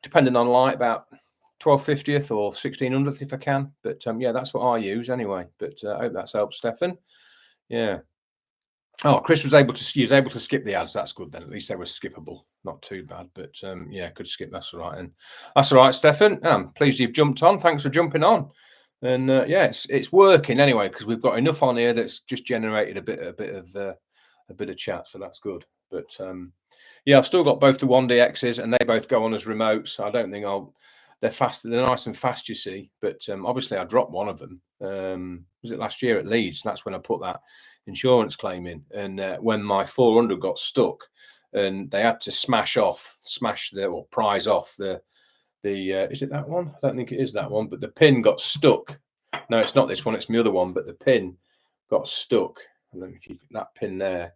depending on light, about 1250th or 1600th if I can. But yeah, that's what I use anyway. But I hope that's helped, Stefan. Yeah. Oh, Chris was able to skip the ads. That's good then. At least they were skippable. Not too bad. But yeah, could skip. That's all right. And that's all right, Stefan. I'm pleased you've jumped on. Thanks for jumping on. And yeah, it's working anyway because we've got enough on here that's just generated a bit of chat. So that's good. But yeah, I've still got both the 1DXs and they both go on as remotes. I don't think they're fast. They're nice and fast, you see. But obviously, I dropped one of them. Was it last year at Leeds? That's when I put that insurance claim in. And when my 400 got stuck, and they had to smash or prise off the is it that one? I don't think it is that one. But the pin got stuck. No, it's not this one. It's my other one. But the pin got stuck. I don't know if you that pin there.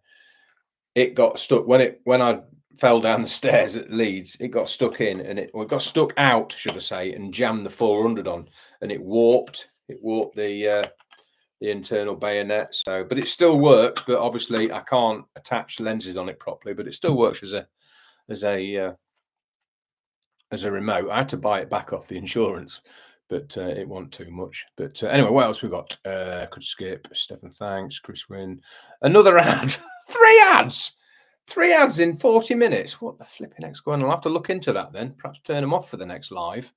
It got stuck when I fell down the stairs at Leeds. It got stuck in, and it got stuck out, should I say, and jammed the 400 on, and it warped the internal bayonet. So, but it still works. But obviously, I can't attach lenses on it properly. But it still works as a remote. I had to buy it back off the insurance, but it wasn't too much. But anyway, what else we got? Could skip. Stefan, thanks. Chris Wynn. Another ad. Three ads in 40 minutes. What the flipping heck's going on? I'll have to look into that then. Perhaps turn them off for the next live.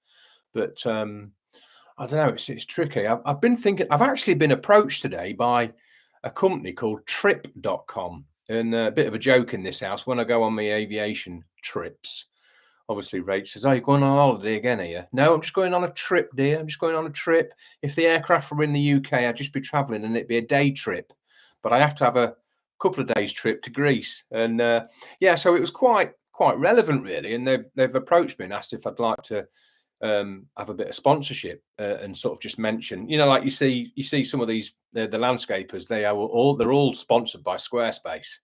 But I don't know. It's tricky. I've been thinking. I've actually been approached today by a company called Trip.com. And a bit of a joke in this house. When I go on my aviation trips, obviously Rach says, "Oh, you're going on holiday again, are you?" No, I'm just going on a trip, dear. I'm just going on a trip. If the aircraft were in the UK, I'd just be traveling and it'd be a day trip. But I have to have a couple of days trip to Greece. And yeah, so it was quite relevant, really. And they've approached me and asked if I'd like to have a bit of sponsorship and sort of just mention, like you see some of these, the landscapers, they're all sponsored by Squarespace.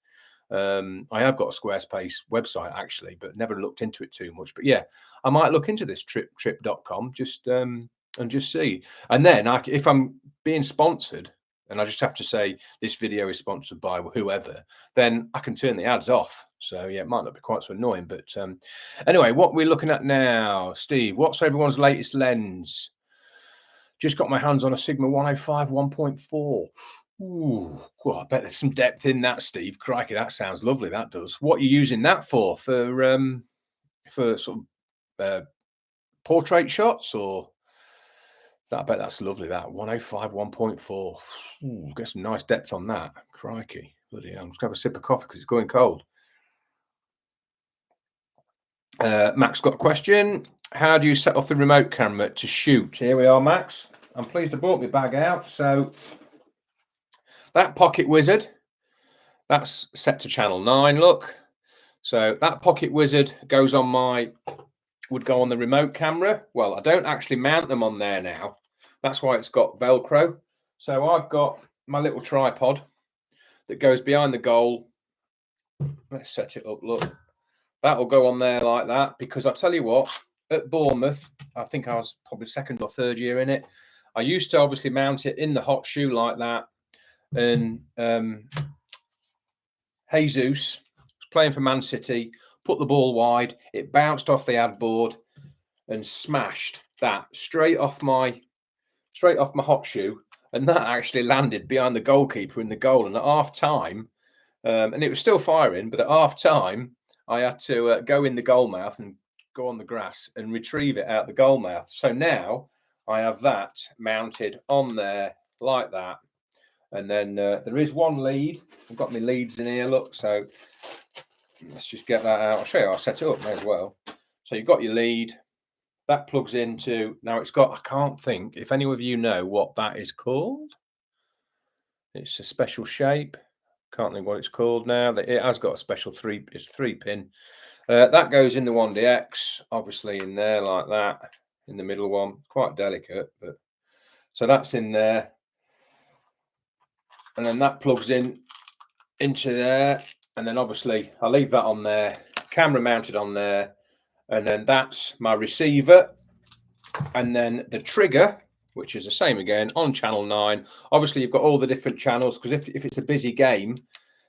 I have got a Squarespace website actually, but never looked into it too much. But yeah, I might look into this trip.com just and just see. And then if I'm being sponsored and I just have to say this video is sponsored by whoever, then I can turn the ads off. So yeah, it might not be quite so annoying. But anyway, what we're looking at now, Steve, what's everyone's latest lens? Just got my hands on a Sigma 105 1.4. Ooh, well, I bet there's some depth in that, Steve. Crikey, that sounds lovely. That does. What are you using that for sort of portrait shots, or I bet that's lovely. That 105 1.4. Ooh, get some nice depth on that. Crikey, bloody hell. I'm just gonna have a sip of coffee because it's going cold. Max got a question. How do you set off the remote camera to shoot? Here we are, Max. I'm pleased I brought my bag out. So that Pocket Wizard, that's set to channel 9. Look, so that Pocket Wizard would go on the remote camera. Well, I don't actually mount them on there now. That's why it's got Velcro. So I've got my little tripod that goes behind the goal. Let's set it up. Look, that'll go on there like that, because I tell you what, at Bournemouth, I think I was probably second or third year in it. I used to obviously mount it in the hot shoe like that. And Jesus was playing for Man City, put the ball wide, it bounced off the ad board and smashed that straight off my hot shoe. and that actually landed behind the goalkeeper in the goal. And at half time, and it was still firing, but at half time, I had to go in the goal mouth and go on the grass and retrieve it out the goal mouth. So now I have that mounted on there like that. And then there is one lead. I've got my leads in here, look. So let's just get that out. I'll show you how I set it up, may as well. So you've got your lead. That plugs into, now it's got, I can't think, if any of you know what that is called. It's a special shape. Can't think what it's called now. It has got a special it's 3-pin. That goes in the 1DX, obviously in there like that, in the middle one. Quite delicate, but so that's in there. And then that plugs into there. And then obviously I'll leave that on there, camera mounted on there. And then that's my receiver. And then the trigger, which is the same again on channel 9. Obviously, you've got all the different channels, because if it's a busy game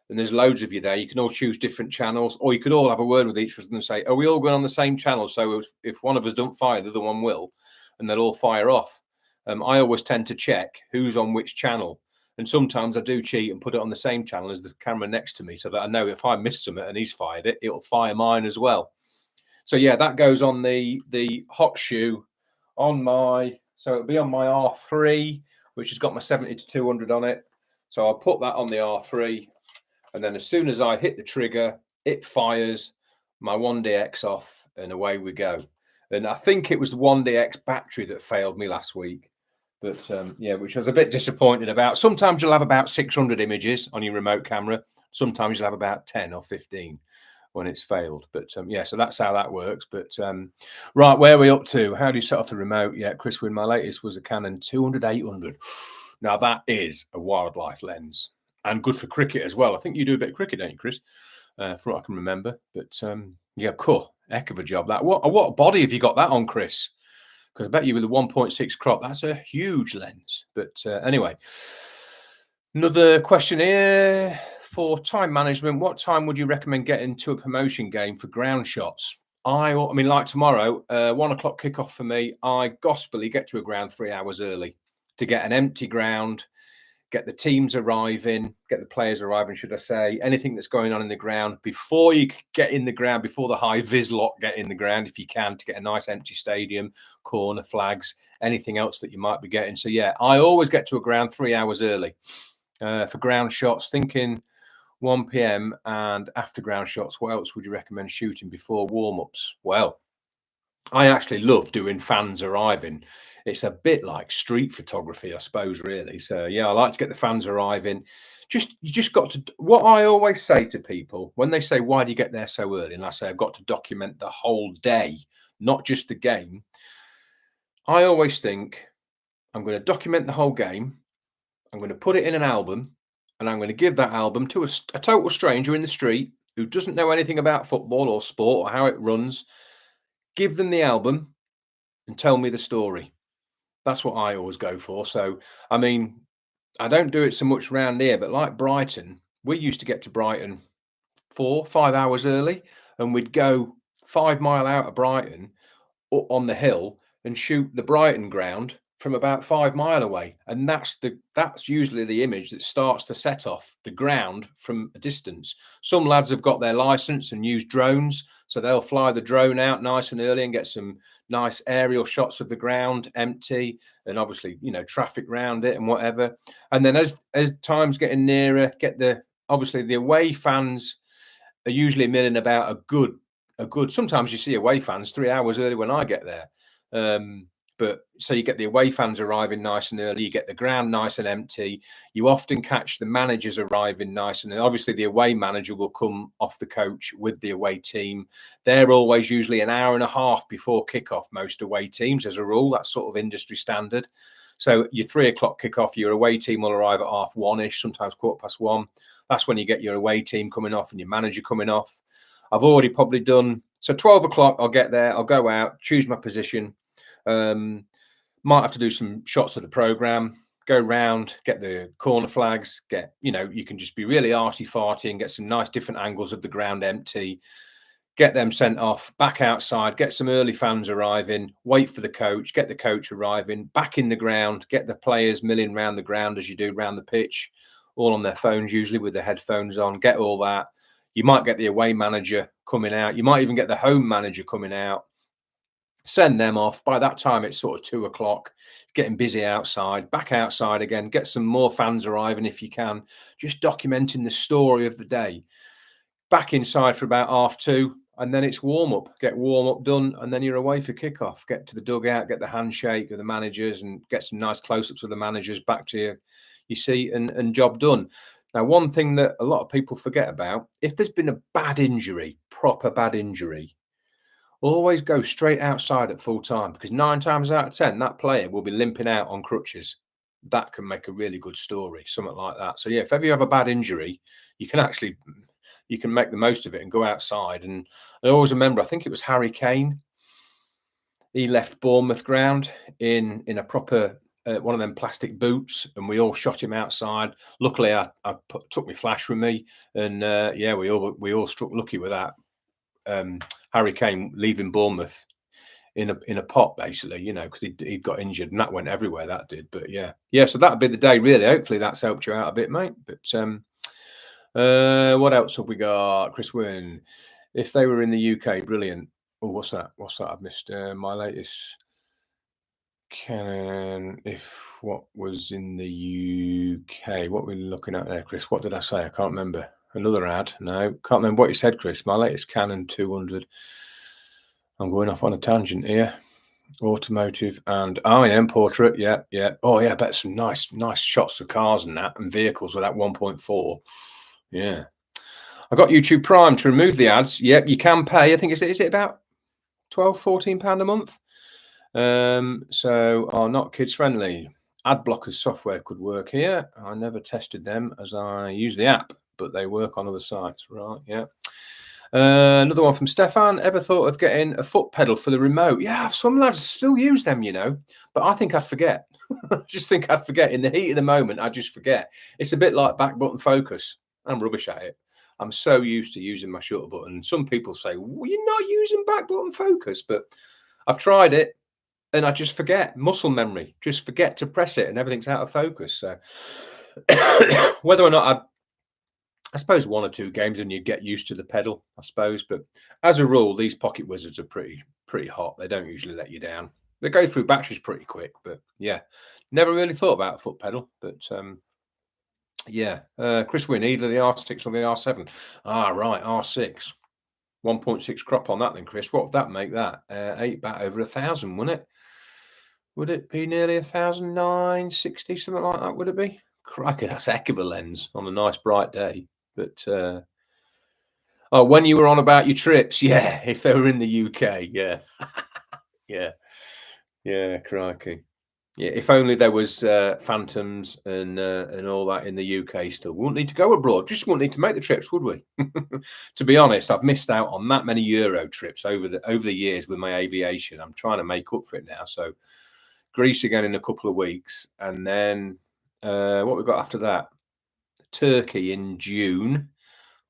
and there's loads of you there, you can all choose different channels, or you could all have a word with each other and say, are we all going on the same channel? So if one of us don't fire, the other one will, and they'll all fire off. I always tend to check who's on which channel. And sometimes I do cheat and put it on the same channel as the camera next to me, so that I know if I miss something and he's fired it, it'll fire mine as well. So yeah, that goes on the hot shoe on my, so it'll be on my R3, which has got my 70-200 on it. So I'll put that on the R3, and then as soon as I hit the trigger, it fires my 1DX off, and away we go. And I think it was the 1DX battery that failed me last week. But yeah, which I was a bit disappointed about. Sometimes you'll have about 600 images on your remote camera. Sometimes you'll have about 10 or 15 when it's failed. But yeah, so that's how that works. But right, where are we up to? How do you set off the remote? Yeah, Chris Wynn, my latest was a Canon 200-800. Now that is a wildlife lens, and good for cricket as well. I think you do a bit of cricket, don't you, Chris? From what I can remember. But yeah, cool. Heck of a job that. What body have you got that on, Chris? Because I bet you with a 1.6 crop, that's a huge lens. But anyway, another question here. For time management, what time would you recommend getting to a promotion game for ground shots? I mean, like tomorrow, 1 o'clock kickoff for me. I gospelly get to a ground 3 hours early to get an empty ground, get the teams arriving, get the players arriving, should I say, anything that's going on in the ground before you get in the ground, before the high vis lot get in the ground, if you can, to get a nice empty stadium, corner flags, anything else that you might be getting. So yeah, I always get to a ground 3 hours early for ground shots, thinking 1 p.m. and after ground shots. What else would you recommend shooting before warm-ups? Well, I actually love doing fans arriving. It's a bit like street photography, I suppose, really. So yeah, I like to get the fans arriving. You just got to, what I always say to people when they say, why do you get there so early? And I say, I've got to document the whole day, not just the game. I always think, I'm going to document the whole game. I'm going to put it in an album, and I'm going to give that album to a total stranger in the street who doesn't know anything about football or sport or how it runs. Give them the album and tell me the story. That's what I always go for. So, I mean, I don't do it so much around here, but like Brighton, we used to get to Brighton 4-5 hours early, and we'd go 5 mile out of Brighton up on the hill and shoot the Brighton ground from about 5 mile away. And that's usually the image that starts the set off the ground from a distance. Some lads have got their license and use drones, so they'll fly the drone out nice and early and get some nice aerial shots of the ground empty, and obviously, you know, traffic around it and whatever. And then as time's getting nearer, obviously the away fans are usually milling about a good, sometimes you see away fans 3 hours early when I get there. But so you get the away fans arriving nice and early, you get the ground nice and empty. You often catch the managers arriving nice and early. Obviously the away manager will come off the coach with the away team. They're always usually an hour and a half before kickoff, most away teams as a rule. That's sort of industry standard. So your 3 o'clock kickoff, your away team will arrive at 1:30-ish, sometimes 1:15. That's when you get your away team coming off and your manager coming off. I've already probably done, so 12 o'clock, I'll get there, I'll go out, choose my position. Might have to do some shots of the program, go round, get the corner flags, you can just be really arty-farty and get some nice different angles of the ground empty, get them sent off, back outside, get some early fans arriving, wait for the coach, get the coach arriving, back in the ground, get the players milling around the ground as you do around the pitch, all on their phones, usually with their headphones on, get all that. You might get the away manager coming out. You might even get the home manager coming out. Send them off. By that time, it's sort of 2 o'clock, getting busy outside, back outside again, get some more fans arriving if you can, just documenting the story of the day. Back inside for about 2:30, and then it's warm up, get warm up done, and then you're away for kickoff. Get to the dugout, get the handshake with the managers, and get some nice close-ups of the managers, back to your seat, and job done. Now, one thing that a lot of people forget about, if there's been a bad injury, proper bad injury, always go straight outside at full time, because 9 times out of 10, that player will be limping out on crutches. That can make a really good story, something like that. So yeah, if ever you have a bad injury, you can make the most of it and go outside. And I always remember, I think it was Harry Kane. He left Bournemouth ground in a proper one of them plastic boots, and we all shot him outside. Luckily, I took my flash with me, and yeah, we all struck lucky with that. Harry Kane leaving Bournemouth in a pot, basically, you know, because he got injured, and that went everywhere, that did. But yeah, so that'd be the day, really. Hopefully that's helped you out a bit, mate. But what else have we got? Chris Wynn, if they were in the UK, brilliant. Oh, what's that? I've missed my latest Canon. If what was in the UK, what were we looking at there, Chris? What did I say? I can't remember. Another ad? No, can't remember what you said, Chris. My latest Canon 200. I'm going off on a tangent here. Automotive and portrait. Yeah. Oh yeah, I bet some nice shots of cars and that, and vehicles with that 1.4. Yeah. I got YouTube Prime to remove the ads. Yep, you can pay. I think is it about £12-14 a month? So are not kids friendly. Ad blockers software could work here. I never tested them as I use the app, but they work on other sites, right? Yeah. Another one from Stefan. Ever thought of getting a foot pedal for the remote? Yeah, some lads still use them, you know, but I think I'd forget. I just think I'd forget. In the heat of the moment, I just forget. It's a bit like back button focus. I'm rubbish at it. I'm so used to using my shutter button. Some people say, well, you're not using back button focus, but I've tried it and I just forget. Muscle memory, just forget to press it and everything's out of focus. So whether or not I suppose 1 or 2 games and you get used to the pedal, I suppose. But as a rule, these pocket wizards are pretty hot. They don't usually let you down. They go through batteries pretty quick. But yeah, never really thought about a foot pedal. But yeah, Chris Wynn, either the R6 or the R7. Right, R6. 1.6 crop on that then, Chris. What would that make that? 8 bat over 1,000, wouldn't it? Would it be nearly 1,960, something like that, would it be? Crikey, that's a heck of a lens on a nice bright day. But when you were on about your trips, yeah, if they were in the UK, yeah. yeah, crikey. Yeah, if only there was Phantoms and all that in the UK still. We wouldn't need to go abroad. Just wouldn't need to make the trips, would we? To be honest, I've missed out on that many Euro trips over the years with my aviation. I'm trying to make up for it now. So Greece again in a couple of weeks, and then what we've got after that, Turkey in June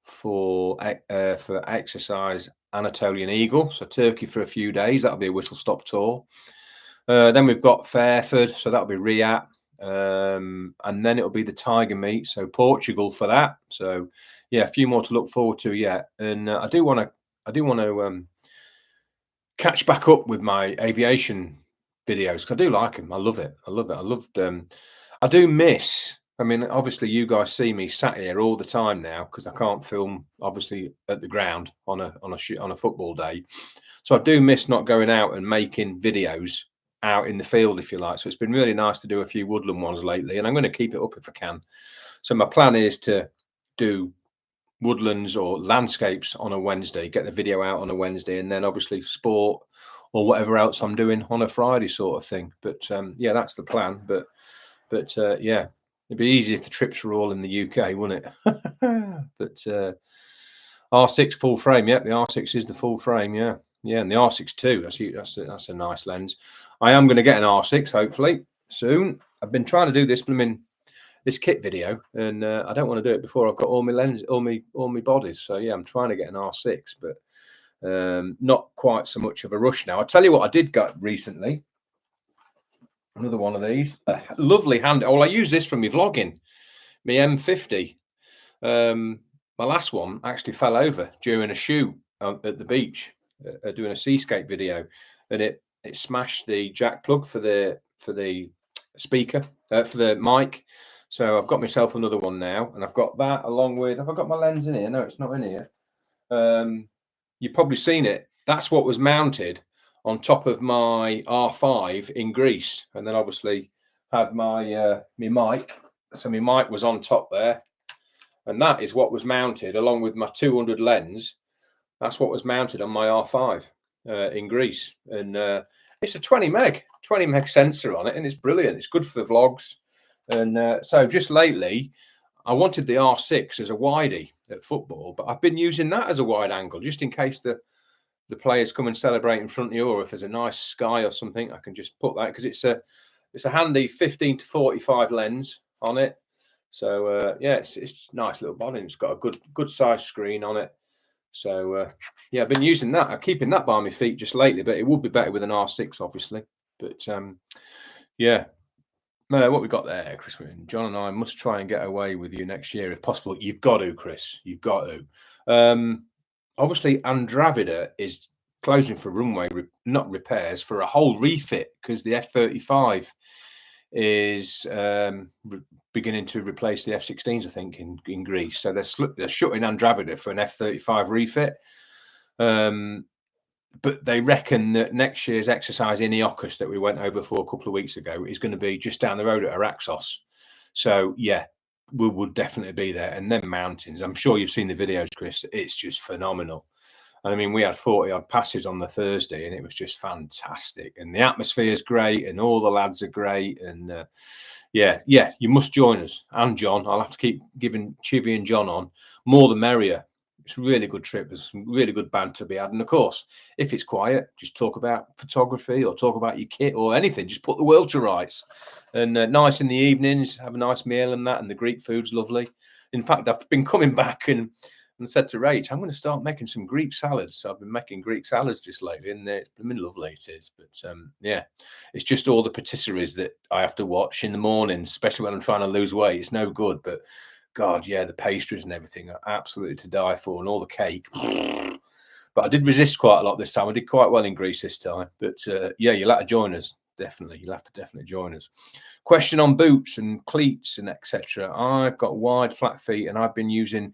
for exercise Anatolian Eagle. So Turkey for a few days. That'll be a whistle stop tour. Then we've got Fairford, so that'll be Riyadh, and then it'll be the Tiger Meet, so Portugal for that. So yeah, a few more to look forward to yet. And I do want to catch back up with my aviation videos, because I do like them. I love it. I do miss. I mean, obviously, you guys see me sat here all the time now because I can't film, obviously, at the ground on a football day. So I do miss not going out and making videos out in the field, if you like. So it's been really nice to do a few woodland ones lately, and I'm going to keep it up if I can. So my plan is to do woodlands or landscapes on a Wednesday, get the video out on a Wednesday, and then obviously sport or whatever else I'm doing on a Friday sort of thing. But yeah, that's the plan. But yeah, it'd be easy if the trips were all in the UK, wouldn't it? But R6 full frame, yeah, the R6 is the full frame, yeah, and the R6 too. That's a nice lens. I am going to get an R6 hopefully soon. I've been trying to do this kit video, and I don't want to do it before I've got all my lenses, all my bodies. So yeah, I'm trying to get an R6, but Not quite so much of a rush now. I'll tell you what I did get recently. Another one of these. A lovely hand. Oh, I use this for my vlogging. My M50. My last one actually fell over during a shoot at the beach, doing a seascape video, and it smashed the jack plug for the speaker, for the mic. So I've got myself another one now, and I've got that along with. Have I got my lens in here? No, it's not in here. You've probably seen it. That's what was mounted on top of my R5 in Greece, and then obviously had my my mic. So my mic was on top there, and that is what was mounted along with my 200 lens. That's what was mounted on my R5 in Greece, and it's a 20 meg sensor on it, and it's brilliant. It's good for vlogs, and so just lately, I wanted the R6 as a widey at football, but I've been using that as a wide angle just in case the players come and celebrate in front of you, or if there's a nice sky or something, I can just put that because it's a handy 15 to 45 lens on it. So yeah, it's nice little body. It's got a good size screen on it. So yeah, I've been using that. I'm keeping that by my feet just lately, but it would be better with an R6, obviously. But yeah. What we got there, Chris? John and I must try and get away with you next year if possible. You've got to, Chris. You've got to. Obviously, Andravida is closing for runway, not repairs, for a whole refit because the F-35 is beginning to replace the F-16s, I think, in Greece. So they're shutting Andravida for an F-35 refit. But they reckon that next year's exercise in Iolcus that we went over for a couple of weeks ago is going to be just down the road at Araxos. So yeah, we will definitely be there. And then mountains. I'm sure you've seen the videos, Chris. It's just phenomenal. And I mean, we had 40 odd passes on the Thursday, and it was just fantastic. And the atmosphere is great, and all the lads are great. And yeah, you must join us. And John, I'll have to keep giving Chivy and John on. More the merrier. It's a really good trip. There's some really good banter to be had. And of course, if it's quiet, just talk about photography or talk about your kit or anything. Just put the world to rights. And nice in the evenings, have a nice meal and that. And the Greek food's lovely. In fact, I've been coming back and said to Rach, I'm going to start making some Greek salads. So I've been making Greek salads just lately, and it's been lovely. It is. But yeah, it's just all the patisseries that I have to watch in the mornings, especially when I'm trying to lose weight. It's no good, but God, yeah, the pastries and everything are absolutely to die for, and all the cake. But I did resist quite a lot this time. I did quite well in Greece this time. But yeah, you'll have to join us. Definitely, you'll have to definitely join us. Question on boots and cleats and etc. I've got wide flat feet, and I've been using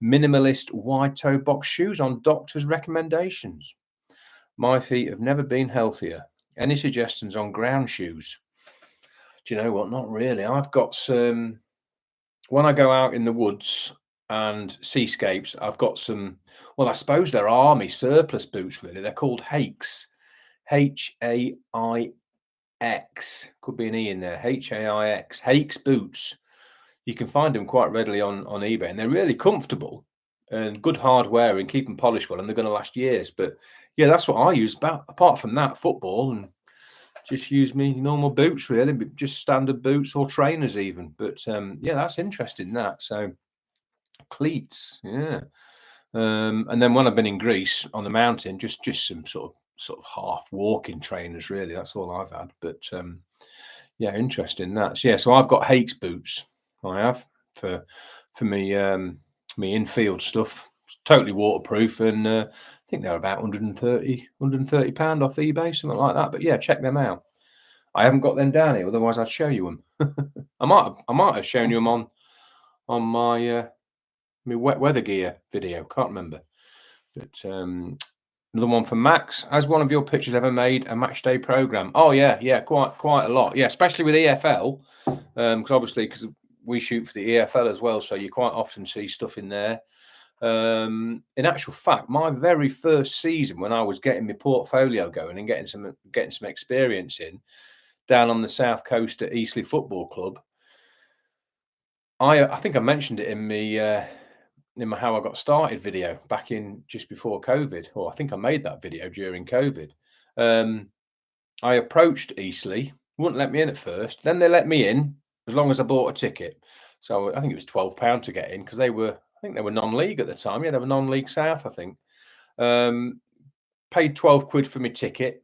minimalist wide toe box shoes on doctors' recommendations. My feet have never been healthier. Any suggestions on ground shoes? Do you know what? Not really. I've got some. When I go out in the woods and seascapes, I've got some, well, I suppose they're army surplus boots, really. They're called Hakes. Haix. Could be an E in there. Haix. Hakes boots. You can find them quite readily on eBay, and they're really comfortable and good hardware and keep them polished well, and they're going to last years. But yeah, that's what I use. But apart from that, football, and just use me normal boots, really, just standard boots or trainers even. But yeah, that's interesting, that. So cleats, yeah. And then when I've been in Greece on the mountain, just some sort of half walking trainers, really. That's all I've had. But yeah, interesting, that. So, yeah, so I've got Hakes boots. I have for me me infield stuff. Totally waterproof, and I think they're about £130 off eBay, something like that. But yeah, check them out. I haven't got them down here, otherwise I'd show you them. I might have shown you them on my my wet weather gear video. Can't remember. But another one from Max. Has one of your pictures ever made a match day program? Oh yeah, quite a lot. Yeah, especially with EFL, because we shoot for the EFL as well, so you quite often see stuff in there. In actual fact, my very first season, when I was getting my portfolio going and getting some experience in down on the south coast at Eastleigh Football Club, I think I mentioned it in my how I got started video back in just before COVID, or I think I made that video during COVID. I approached Eastleigh, wouldn't let me in at first. Then they let me in as long as I bought a ticket. So I think it was £12 to get in, because I think they were non-league at the time. Yeah, they were non-league South, I think. paid 12 quid for my ticket.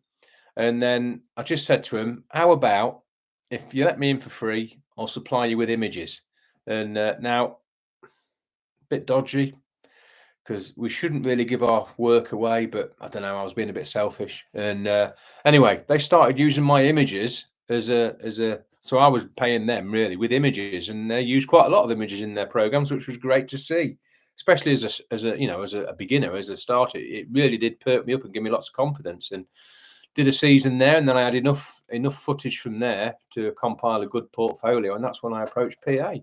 And then I just said to him, how about if you let me in for free, I'll supply you with images. And now, a bit dodgy, because we shouldn't really give our work away, but I don't know, I was being a bit selfish. And anyway, they started using my images so I was paying them really with images, and they used quite a lot of images in their programs, which was great to see, especially as a beginner, as a starter. It really did perk me up and give me lots of confidence. And did a season there, and then I had enough footage from there to compile a good portfolio, and that's when I approached PA.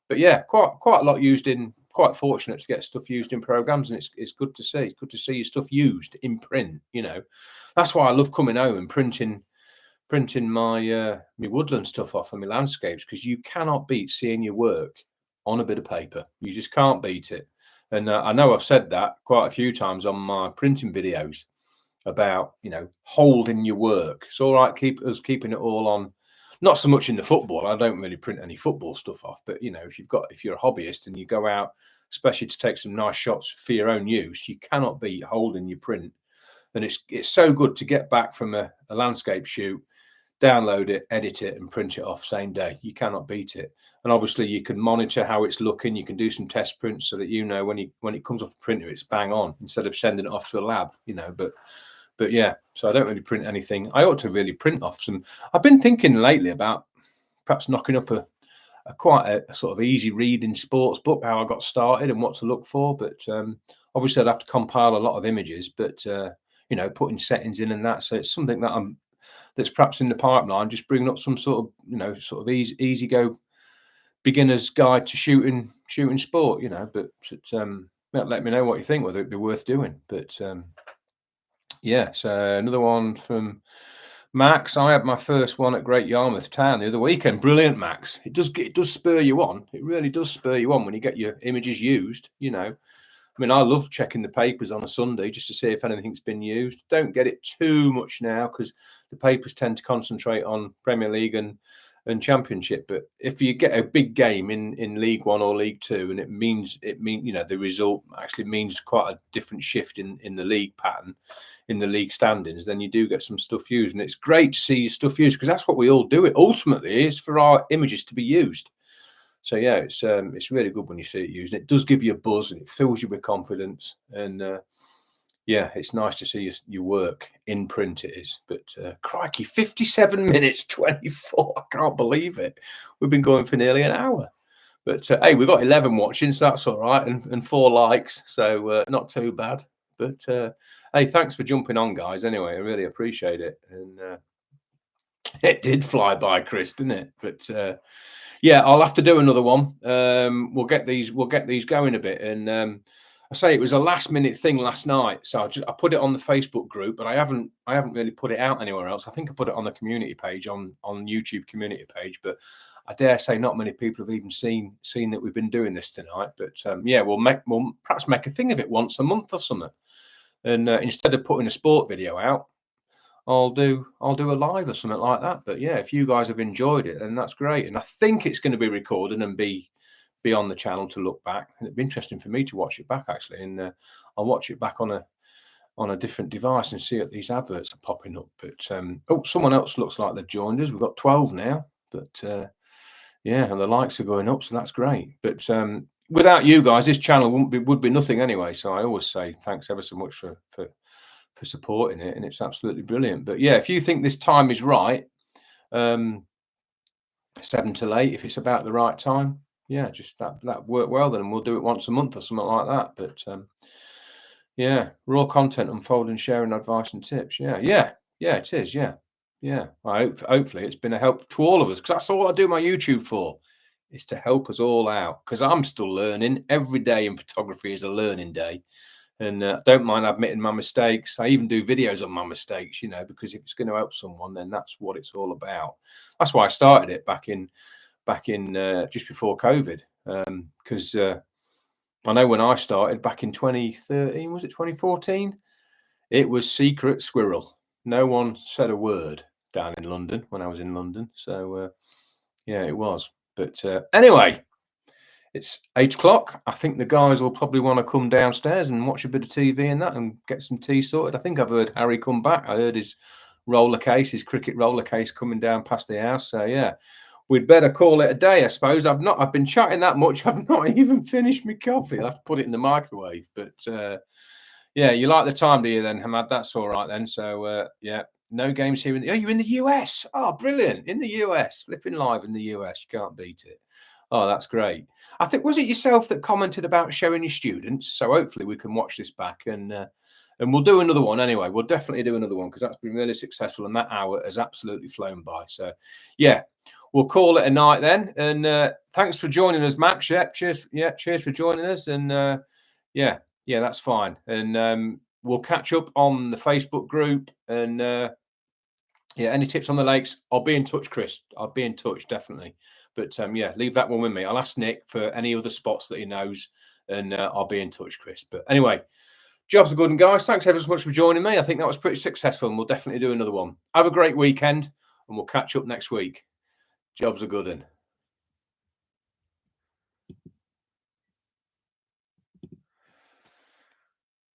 But yeah, quite a lot used in. Quite fortunate to get stuff used in programs, and it's good to see. It's good to see your stuff used in print. That's why I love coming home and printing my woodland stuff off and my landscapes, because you cannot beat seeing your work on a bit of paper. You just can't beat it. And I know I've said that quite a few times on my printing videos about holding your work. It's all right keeping it all on. Not so much in the football. I don't really print any football stuff off, but if you're a hobbyist and you go out, especially to take some nice shots for your own use, you cannot beat holding your print. And it's so good to get back from a landscape shoot, download it, edit it, and print it off same day. You cannot beat it. And obviously you can monitor how it's looking. You can do some test prints so that when it comes off the printer, it's bang on, instead of sending it off to a lab. But yeah, so I don't really print anything. I ought to really print off some. I've been thinking lately about perhaps knocking up a quite a sort of easy reading sports book, how I got started and what to look for. But obviously I'd have to compile a lot of images, but putting settings in and that. So it's something that's perhaps in the pipeline, just bringing up some sort of easy go beginner's guide to shooting sport, but let me know what you think, whether it'd be worth doing. But yeah, so another one from Max. I had my first one at Great Yarmouth Town the other weekend. Brilliant, Max. It does spur you on. It really does spur you on when you get your images used. I mean, I love checking the papers on a Sunday just to see if anything's been used. Don't get it too much now, because the papers tend to concentrate on Premier League and Championship. But if you get a big game in League One or League Two, and it means the result actually means quite a different shift in the league pattern, in the league standings, then you do get some stuff used. And it's great to see your stuff used, because that's what we all do. It ultimately is for our images to be used. So yeah, it's really good when you see it used. It does give you a buzz, and it fills you with confidence. And yeah, it's nice to see your work in print. It is. But crikey, 57 minutes 24. I can't believe it. We've been going for nearly an hour. But hey, we've got 11 watching, so that's all right, and 4 likes, so not too bad. But hey, thanks for jumping on, guys. Anyway, I really appreciate it. And it did fly by, Chris, didn't it? But yeah, I'll have to do another one. We'll get these going a bit. And I say it was a last minute thing last night, so I put it on the Facebook group, but I haven't really put it out anywhere else. I think I put it on the community page on YouTube community page, but I dare say not many people have even seen that we've been doing this tonight. But yeah, we'll perhaps make a thing of it once a month or something. And instead of putting a sport video out, I'll do a live or something like that. But yeah, if you guys have enjoyed it, then that's great. And I think it's going to be recorded and be on the channel to look back. And it'd be interesting for me to watch it back, actually. And I'll watch it back on a different device and see if these adverts are popping up. But oh, someone else looks like they've joined us. We've got 12 now. But yeah, and the likes are going up, so that's great. But without you guys, this channel would be nothing anyway. So I always say thanks ever so much for supporting it, and it's absolutely brilliant. But yeah, if you think this time is right, 7 till 8, if it's about the right time, yeah, just that work well then, and we'll do it once a month or something like that. But yeah, raw content, unfolding, sharing advice and tips. Yeah, it is. Yeah. Hopefully it's been a help to all of us, because that's all I do my YouTube for, is to help us all out, because I'm still learning. Every day in photography is a learning day. And don't mind admitting my mistakes. I even do videos on my mistakes, because if it's going to help someone, then that's what it's all about. That's why I started it back in just before COVID, because I know when I started back in 2013, was it 2014? It was secret squirrel. No one said a word down in London when I was in London. So yeah, it was. But anyway, It's 8 o'clock. I think the guys will probably want to come downstairs and watch a bit of TV and that and get some tea sorted. I think I've heard Harry come back. I heard his his cricket roller case coming down past the house. So yeah, we'd better call it a day, I suppose. I've been chatting that much. I've not even finished my coffee. I'll have to put it in the microwave. But yeah, you like the time, do you then, Hamad? That's all right then. So yeah, no games here. You're in the US. Oh, brilliant. In the US, flipping live in the US. You can't beat it. Oh, that's great. I think, was it yourself that commented about showing your students? So hopefully we can watch this back and we'll do another one anyway. We'll definitely do another one because that's been really successful and that hour has absolutely flown by. So yeah, we'll call it a night then. And thanks for joining us, Max. Yeah, cheers. Yeah, cheers for joining us. And yeah, that's fine. And we'll catch up on the Facebook group. And yeah, any tips on the lakes? I'll be in touch, Chris. I'll be in touch, definitely. But yeah, leave that one with me. I'll ask Nick for any other spots that he knows, and I'll be in touch, Chris. But anyway, jobs are good, and guys, thanks ever so much for joining me. I think that was pretty successful, and we'll definitely do another one. Have a great weekend, and we'll catch up next week. Jobs are good, and